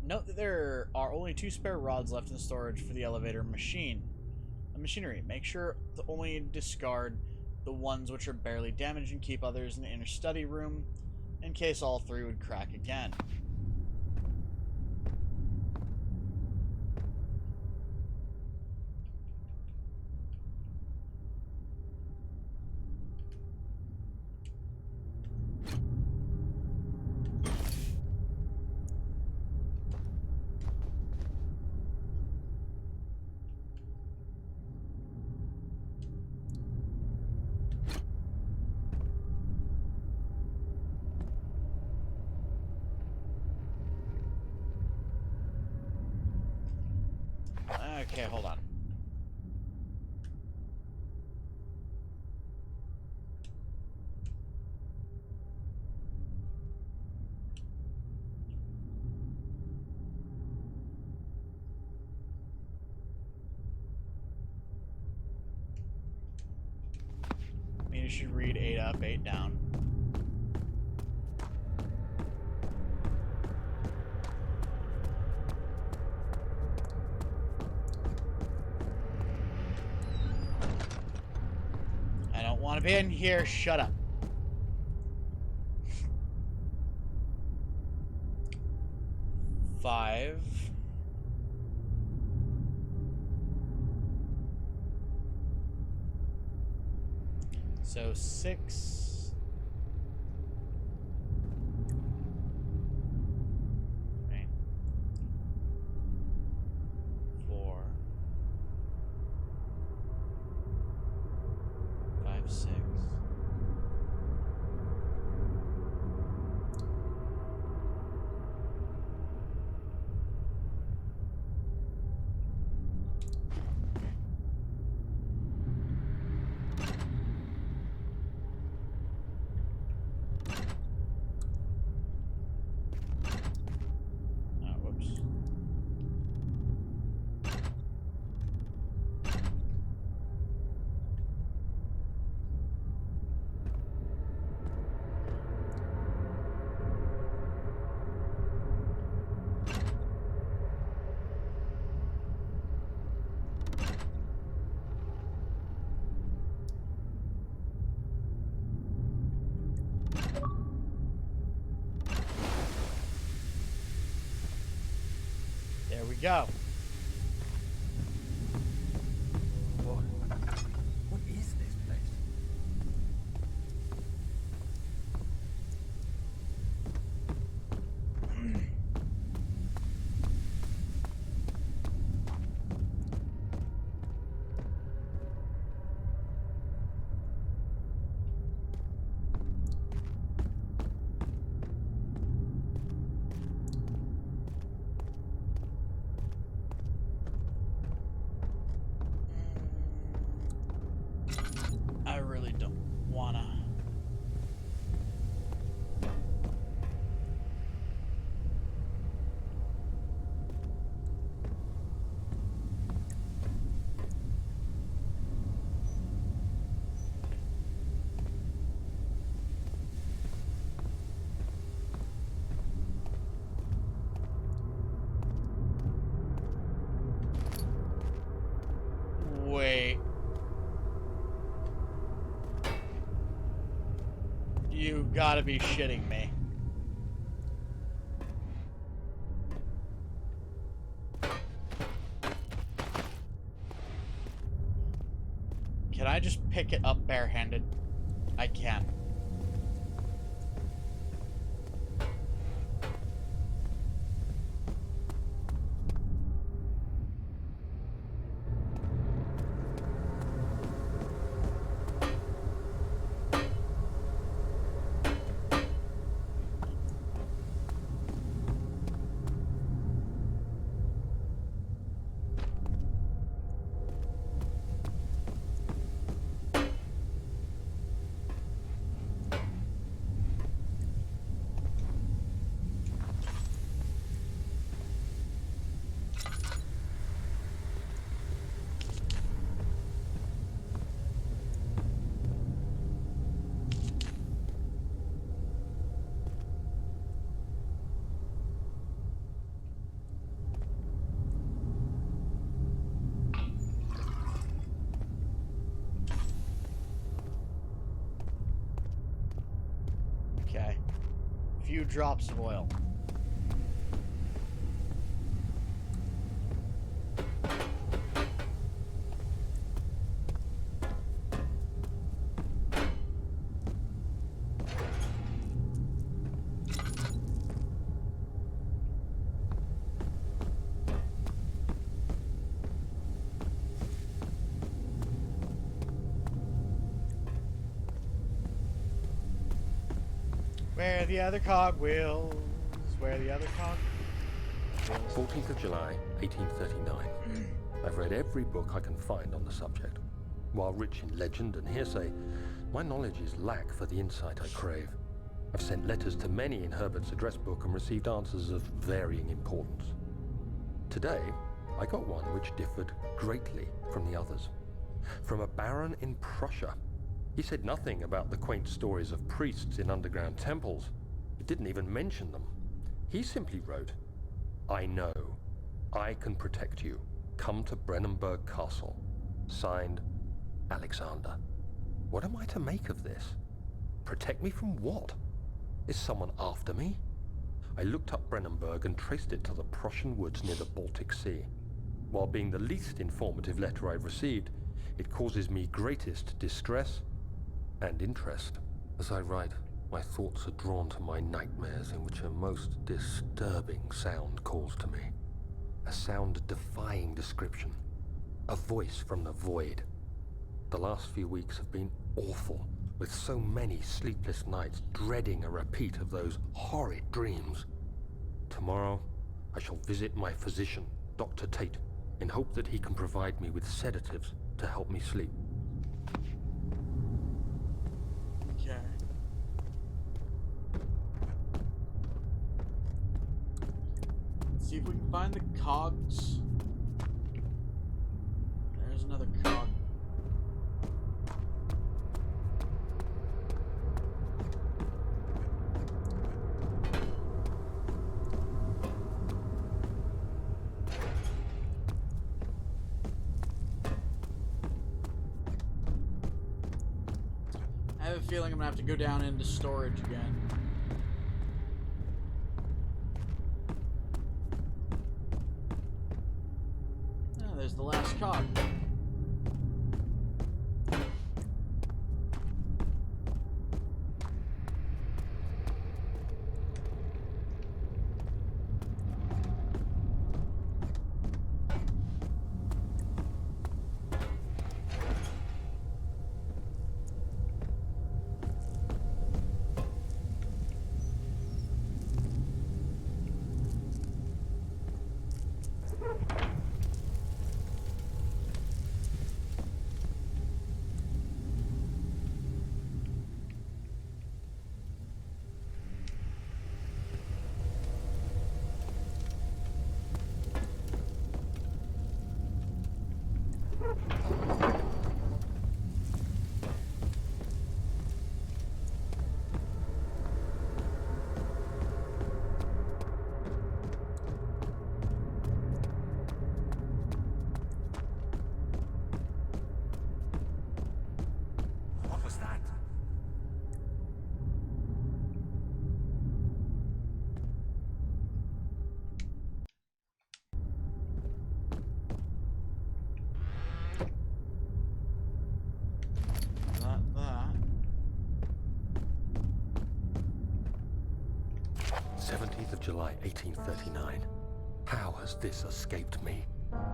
note that there are only 2 spare rods left in storage for the elevator machinery. Make sure to only discard the ones which are barely damaged and keep others in the inner study room in case all 3 would crack again. Okay, hold on. Maybe you should read 8 up, 8 down. I don't want to be in here. Shut up. Five. So 6. Okay. 4. 5, 6. go. What is this place? I really don't wanna. Wait. You gotta be shitting me. Can I just pick it up barehanded? I can. Okay. Few drops of oil. Where the other cogwheels? Where the other cogwheels? 14th of July, 1839. I've read every book I can find on the subject. While rich in legend and hearsay, my knowledge is lack for the insight I crave. I've sent letters to many in Herbert's address book and received answers of varying importance. Today, I got one which differed greatly from the others. From a baron in Prussia. He said nothing about the quaint stories of priests in underground temples. He didn't even mention them. He simply wrote, "I know. I can protect you. Come to Brennenburg Castle. Signed, Alexander." What am I to make of this? Protect me from what? Is someone after me? I looked up Brennenburg and traced it to the Prussian woods near the Baltic Sea. While being the least informative letter I've received, it causes me greatest distress and interest. As I write, my thoughts are drawn to my nightmares in which a most disturbing sound calls to me. A sound defying description. A voice from the void. The last few weeks have been awful, with so many sleepless nights dreading a repeat of those horrid dreams. Tomorrow, I shall visit my physician, Dr. Tate, in hope that he can provide me with sedatives to help me sleep. Okay. Let's see if we can find the cogs. There's another cog. I have a feeling I'm gonna have to go down into storage again. there's the last cop. What was that? Not that. 17th of July, 1839. How has this escaped me?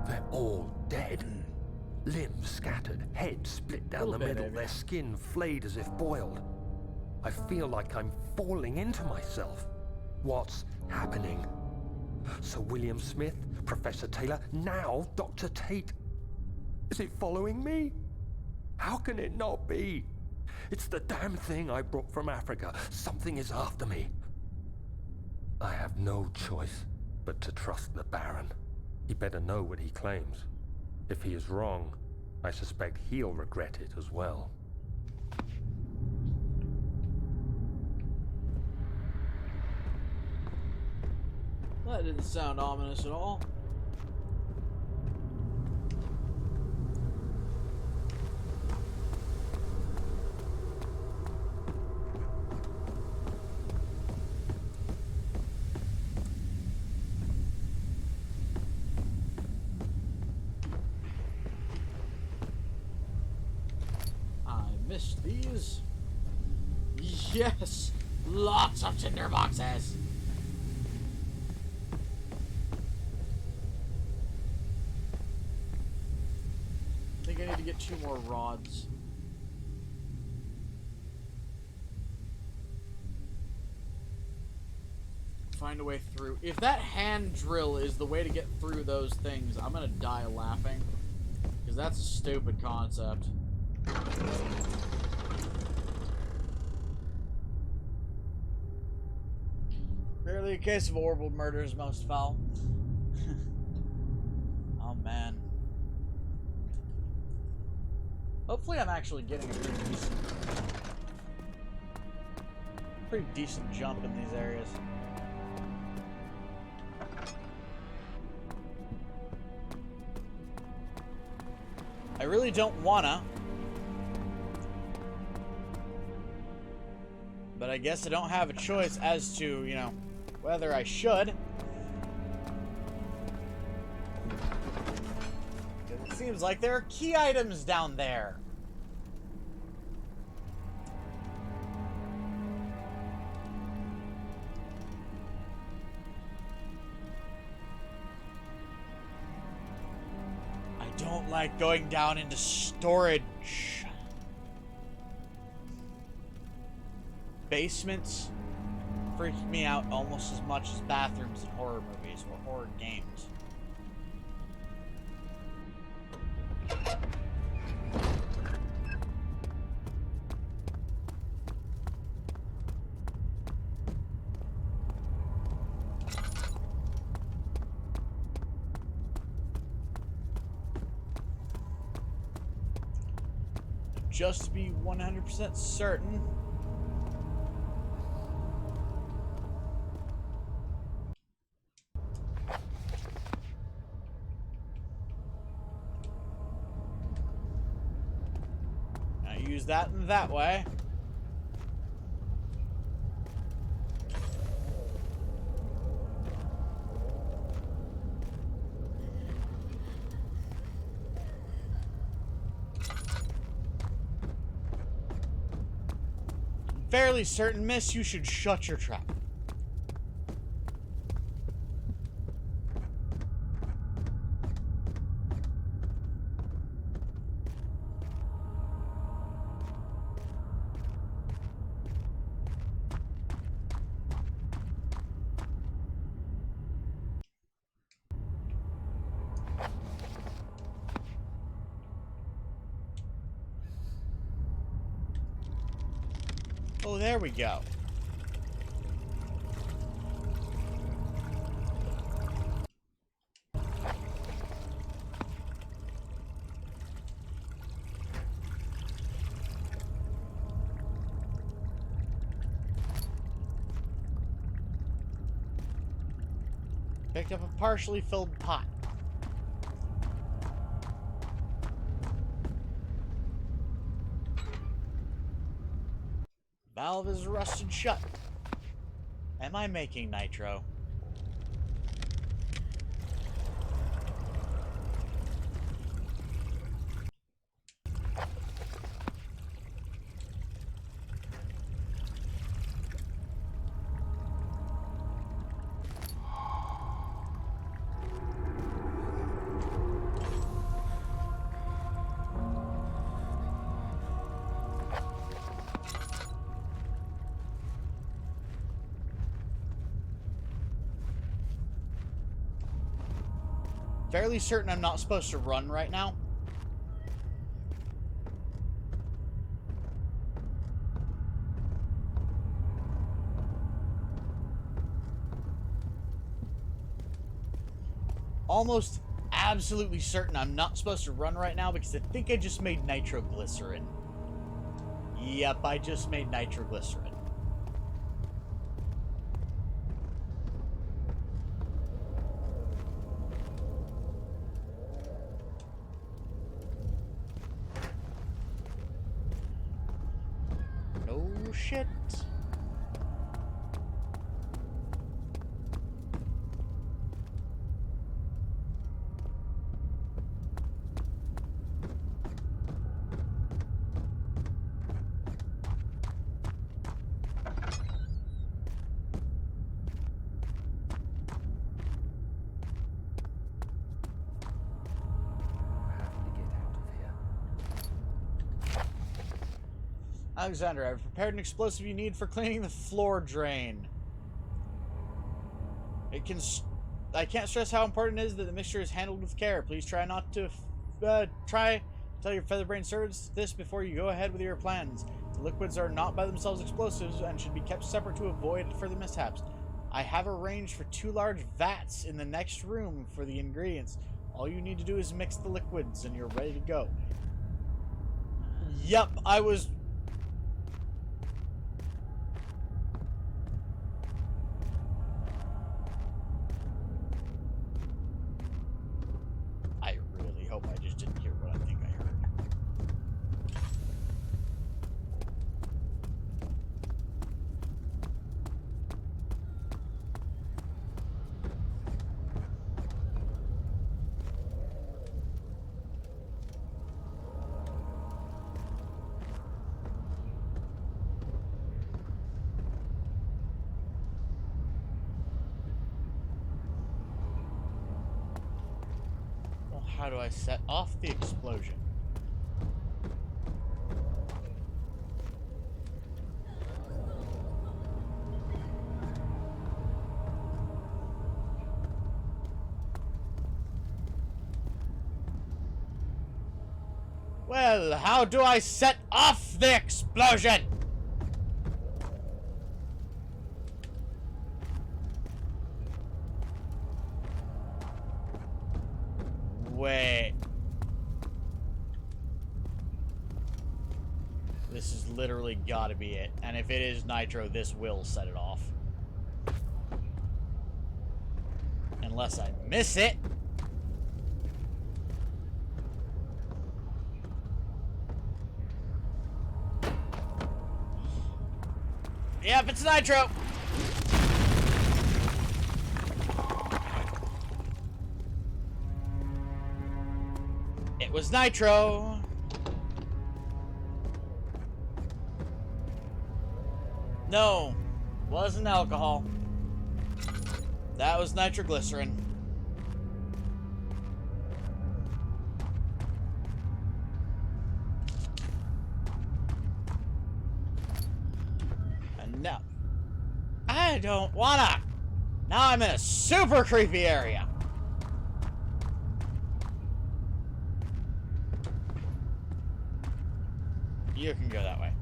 They're all dead. Limbs scattered, heads split down the Little bit, middle, Amy. their skin flayed as if boiled. I feel like I'm falling into myself. What's happening? Sir William Smith, Professor Taylor, now Dr. Tate. Is it following me? How can it not be? It's the damn thing I brought from Africa. Something is after me. I have no choice but to trust the Baron. He better know what he claims. If he is wrong, I suspect he'll regret it as well. That didn't sound ominous at all. I missed these. Yes! Lots of tinder boxes! I think I need to get 2 more rods. Find a way through. If that hand drill is the way to get through those things, I'm gonna die laughing. Because that's a stupid concept. Rarely a case of horrible murders, most foul. Oh man. Hopefully I'm actually getting a pretty decent jump in these areas. I really don't wanna. But I guess I don't have a choice as to, you know, whether I should. Because it seems like there are key items down there. I don't like going down into storage. Basements freak me out almost as much as bathrooms in horror movies or horror games. Just to be 100% certain. Use that in that way. fairly certain, miss, you should shut your trap. Oh, there we go. Picked up a partially filled pot. Valve is rusted shut. Am I making nitro? Fairly certain I'm not supposed to run right now. Almost absolutely certain I'm not supposed to run right now because I think I just made nitroglycerin. Yep, I just made nitroglycerin. No shit. Alexander, I've prepared an explosive you need for cleaning the floor drain. I can't stress how important it is that the mixture is handled with care. Please try not to try to tell your featherbrain servants this before you go ahead with your plans. The liquids are not by themselves explosives and should be kept separate to avoid further mishaps. I have arranged for 2 large vats in the next room for the ingredients. All you need to do is mix the liquids and you're ready to go. Yep, I was... I really hope I just didn't hear what I think I heard. How do I set off the explosion? Well, how do I set off the explosion? Wait. This is literally gotta be it. And if it is nitro, this will set it off. Unless I miss it. Yep, it's nitro. It was nitro. No, wasn't alcohol. That was nitroglycerin. And now, I don't wanna. Now I'm in a super creepy area. You can go that way.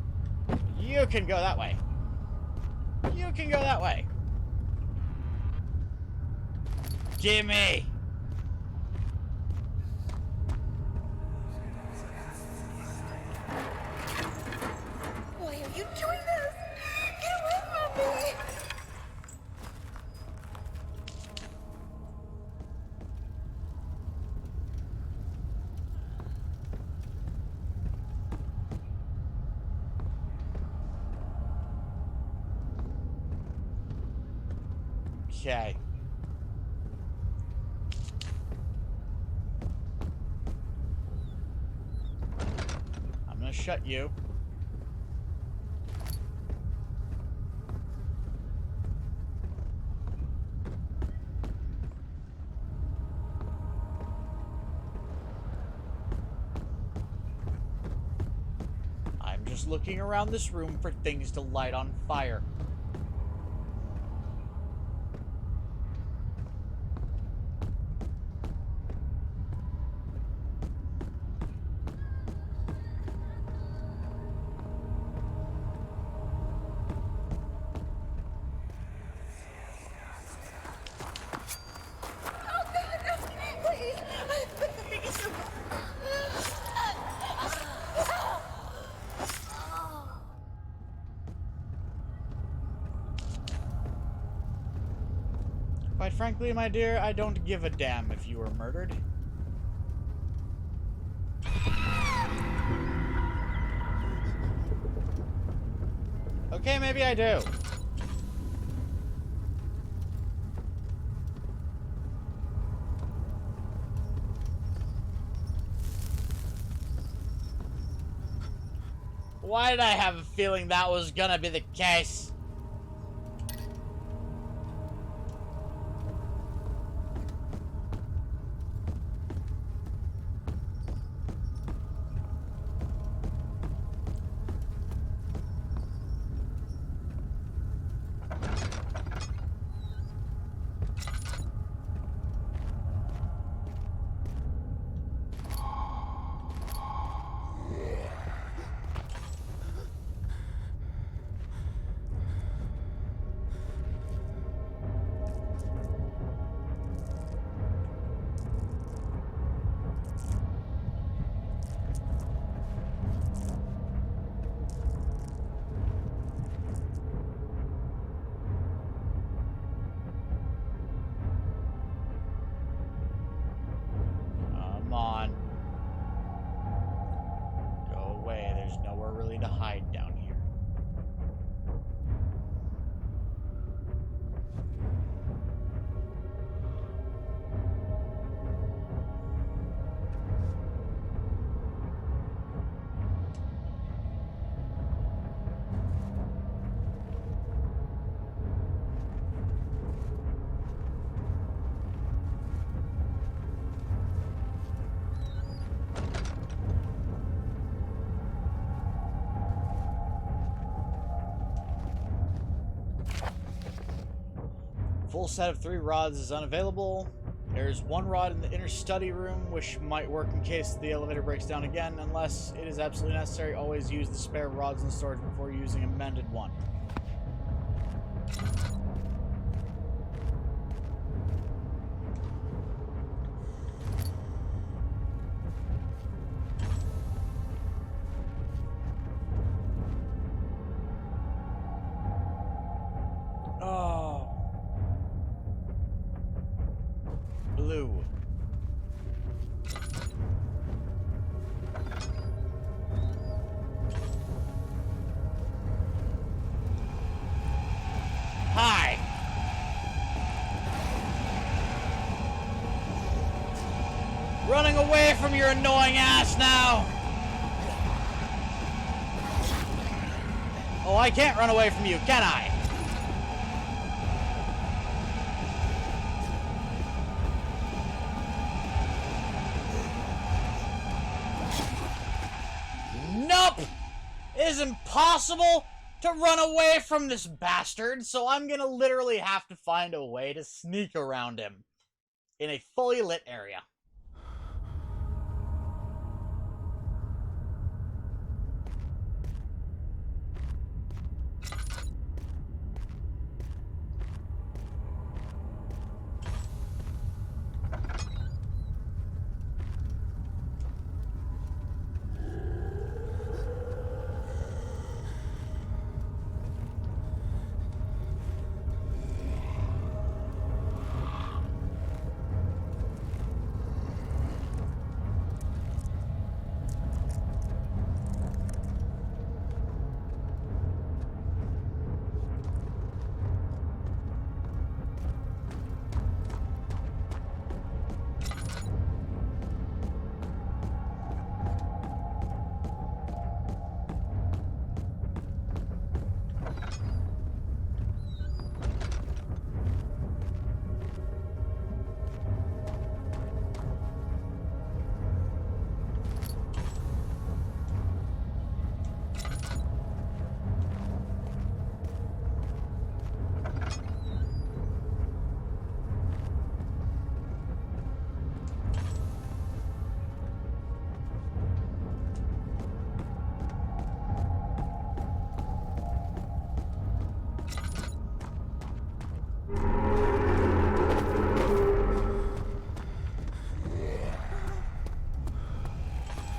You can go that way. You can go that way. Gimme! Why are you doing this? Get away from me! Okay. I'm gonna shut you. I'm just looking around this room for things to light on fire. Quite frankly, my dear, I don't give a damn if you were murdered. Okay, maybe I do. Why did I have a feeling that was gonna be the case? Come on. Go away. There's nowhere really to hide down here. Full set of 3 rods is unavailable. There's 1 rod in the inner study room, which might work in case the elevator breaks down again. Unless it is absolutely necessary, always use the spare rods in storage before using a mended one. Oh. Blue. Hi. Running away from your annoying ass now. Oh, I can't run away from you, can I? Nope! It is impossible to run away from this bastard, so I'm gonna literally have to find a way to sneak around him in a fully lit area.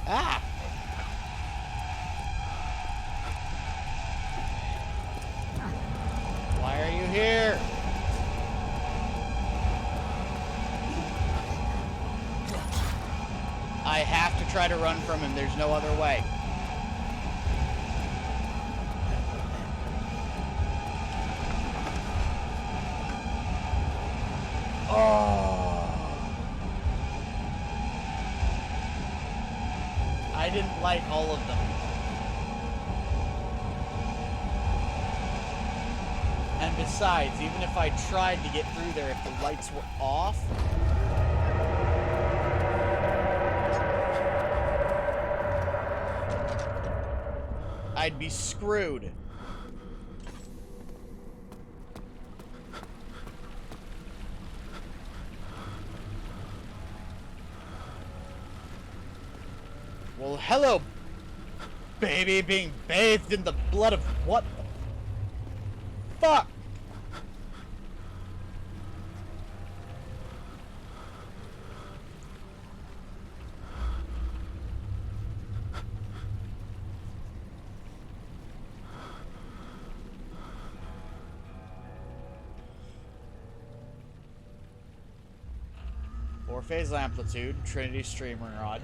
Ah! Why are you here? I have to try to run from him. There's no other way. Oh! I didn't light all of them. And besides, even if I tried to get through there, if the lights were off, I'd be screwed. Well, hello, baby, being bathed in the blood of what the fuck? Four-phase amplitude, Trinity streamer rod.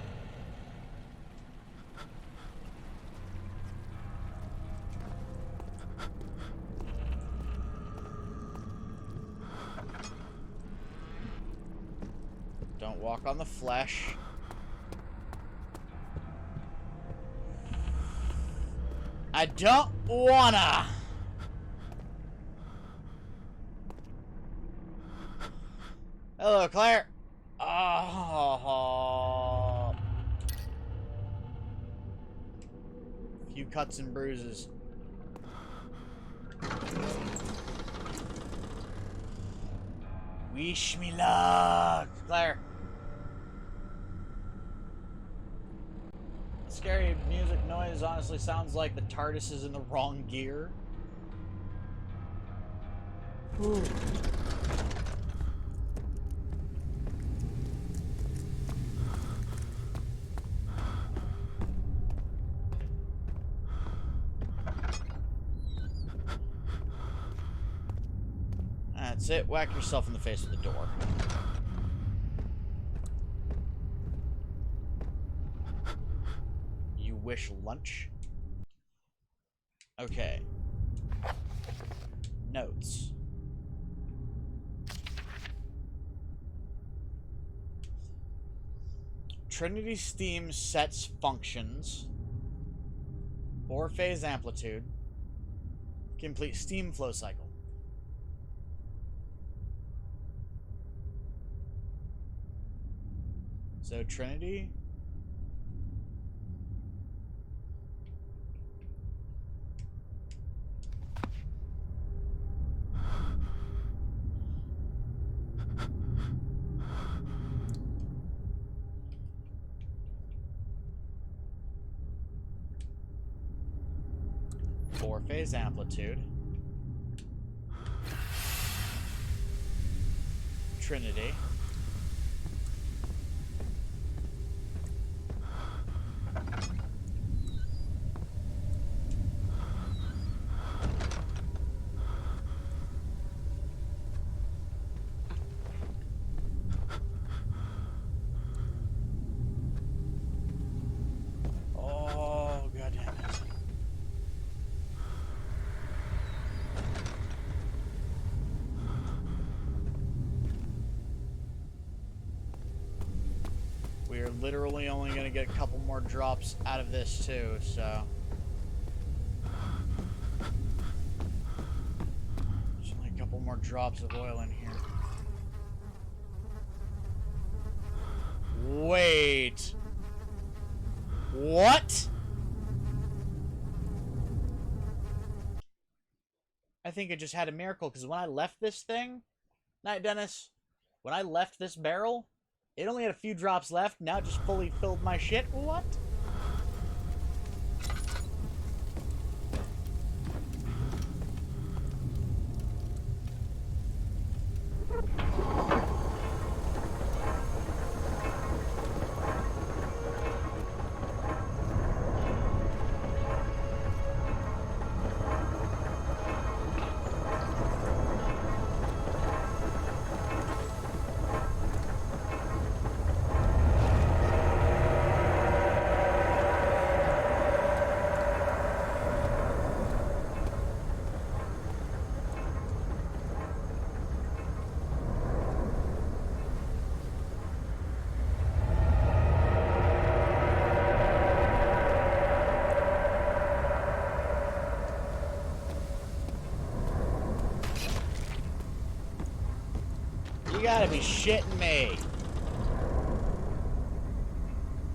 Don't walk on the flesh. I don't wanna. Hello, Claire. Oh. Few cuts and bruises. Wish me luck, Claire. Scary music noise honestly sounds like the TARDIS is in the wrong gear. Ooh. That's it. Whack yourself in the face with the door. You wish lunch? Okay. Notes. Trinity Steam sets functions. 4-phase amplitude. Complete steam flow cycle. So Trinity. Four-phase amplitude. Trinity. Oh, God damn it. We are literally only going to get a couple more drops out of this too, so. There's only a couple more drops of oil in here. Wait. What? I think I just had a miracle, because when I left this thing, Night Dennis, when I left this barrel, it only had a few drops left. Now it just fully filled my shit. What? You gotta be shitting me.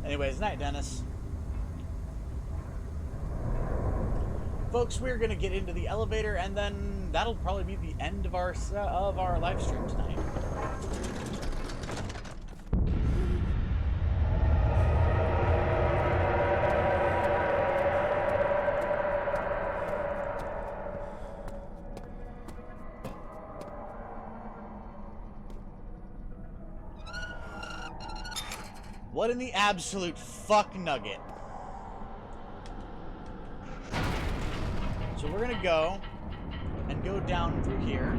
Anyways, Night Dennis. Folks, we're gonna get into the elevator, and then that'll probably be the end of our live stream tonight. What in the absolute fuck nugget? So we're gonna go and go down through here.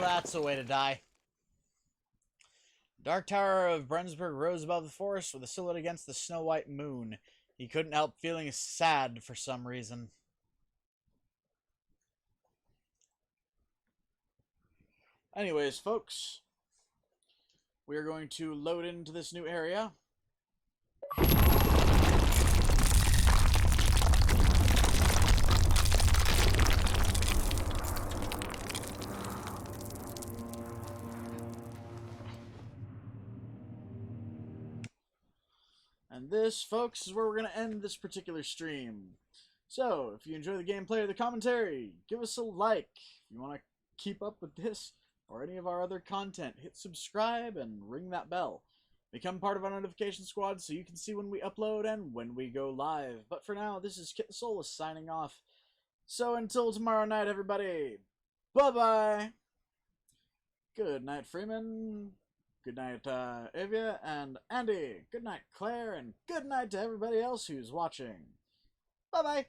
That's the way to die. Dark Tower of Brensburg rose above the forest with a silhouette against the snow-white moon. He couldn't help feeling sad for some reason. Anyways, folks, we are going to load into this new area. And this, folks, is where we're going to end this particular stream. So, if you enjoy the gameplay or the commentary, give us a like. If you want to keep up with this or any of our other content, hit subscribe and ring that bell. Become part of our notification squad so you can see when we upload and when we go live. But for now, this is Kitthesoulless signing off. So until tomorrow night, everybody, bye-bye! Good night, Freeman. Good night, Evia and Andy. Good night, Claire, and good night to everybody else who's watching. Bye-bye.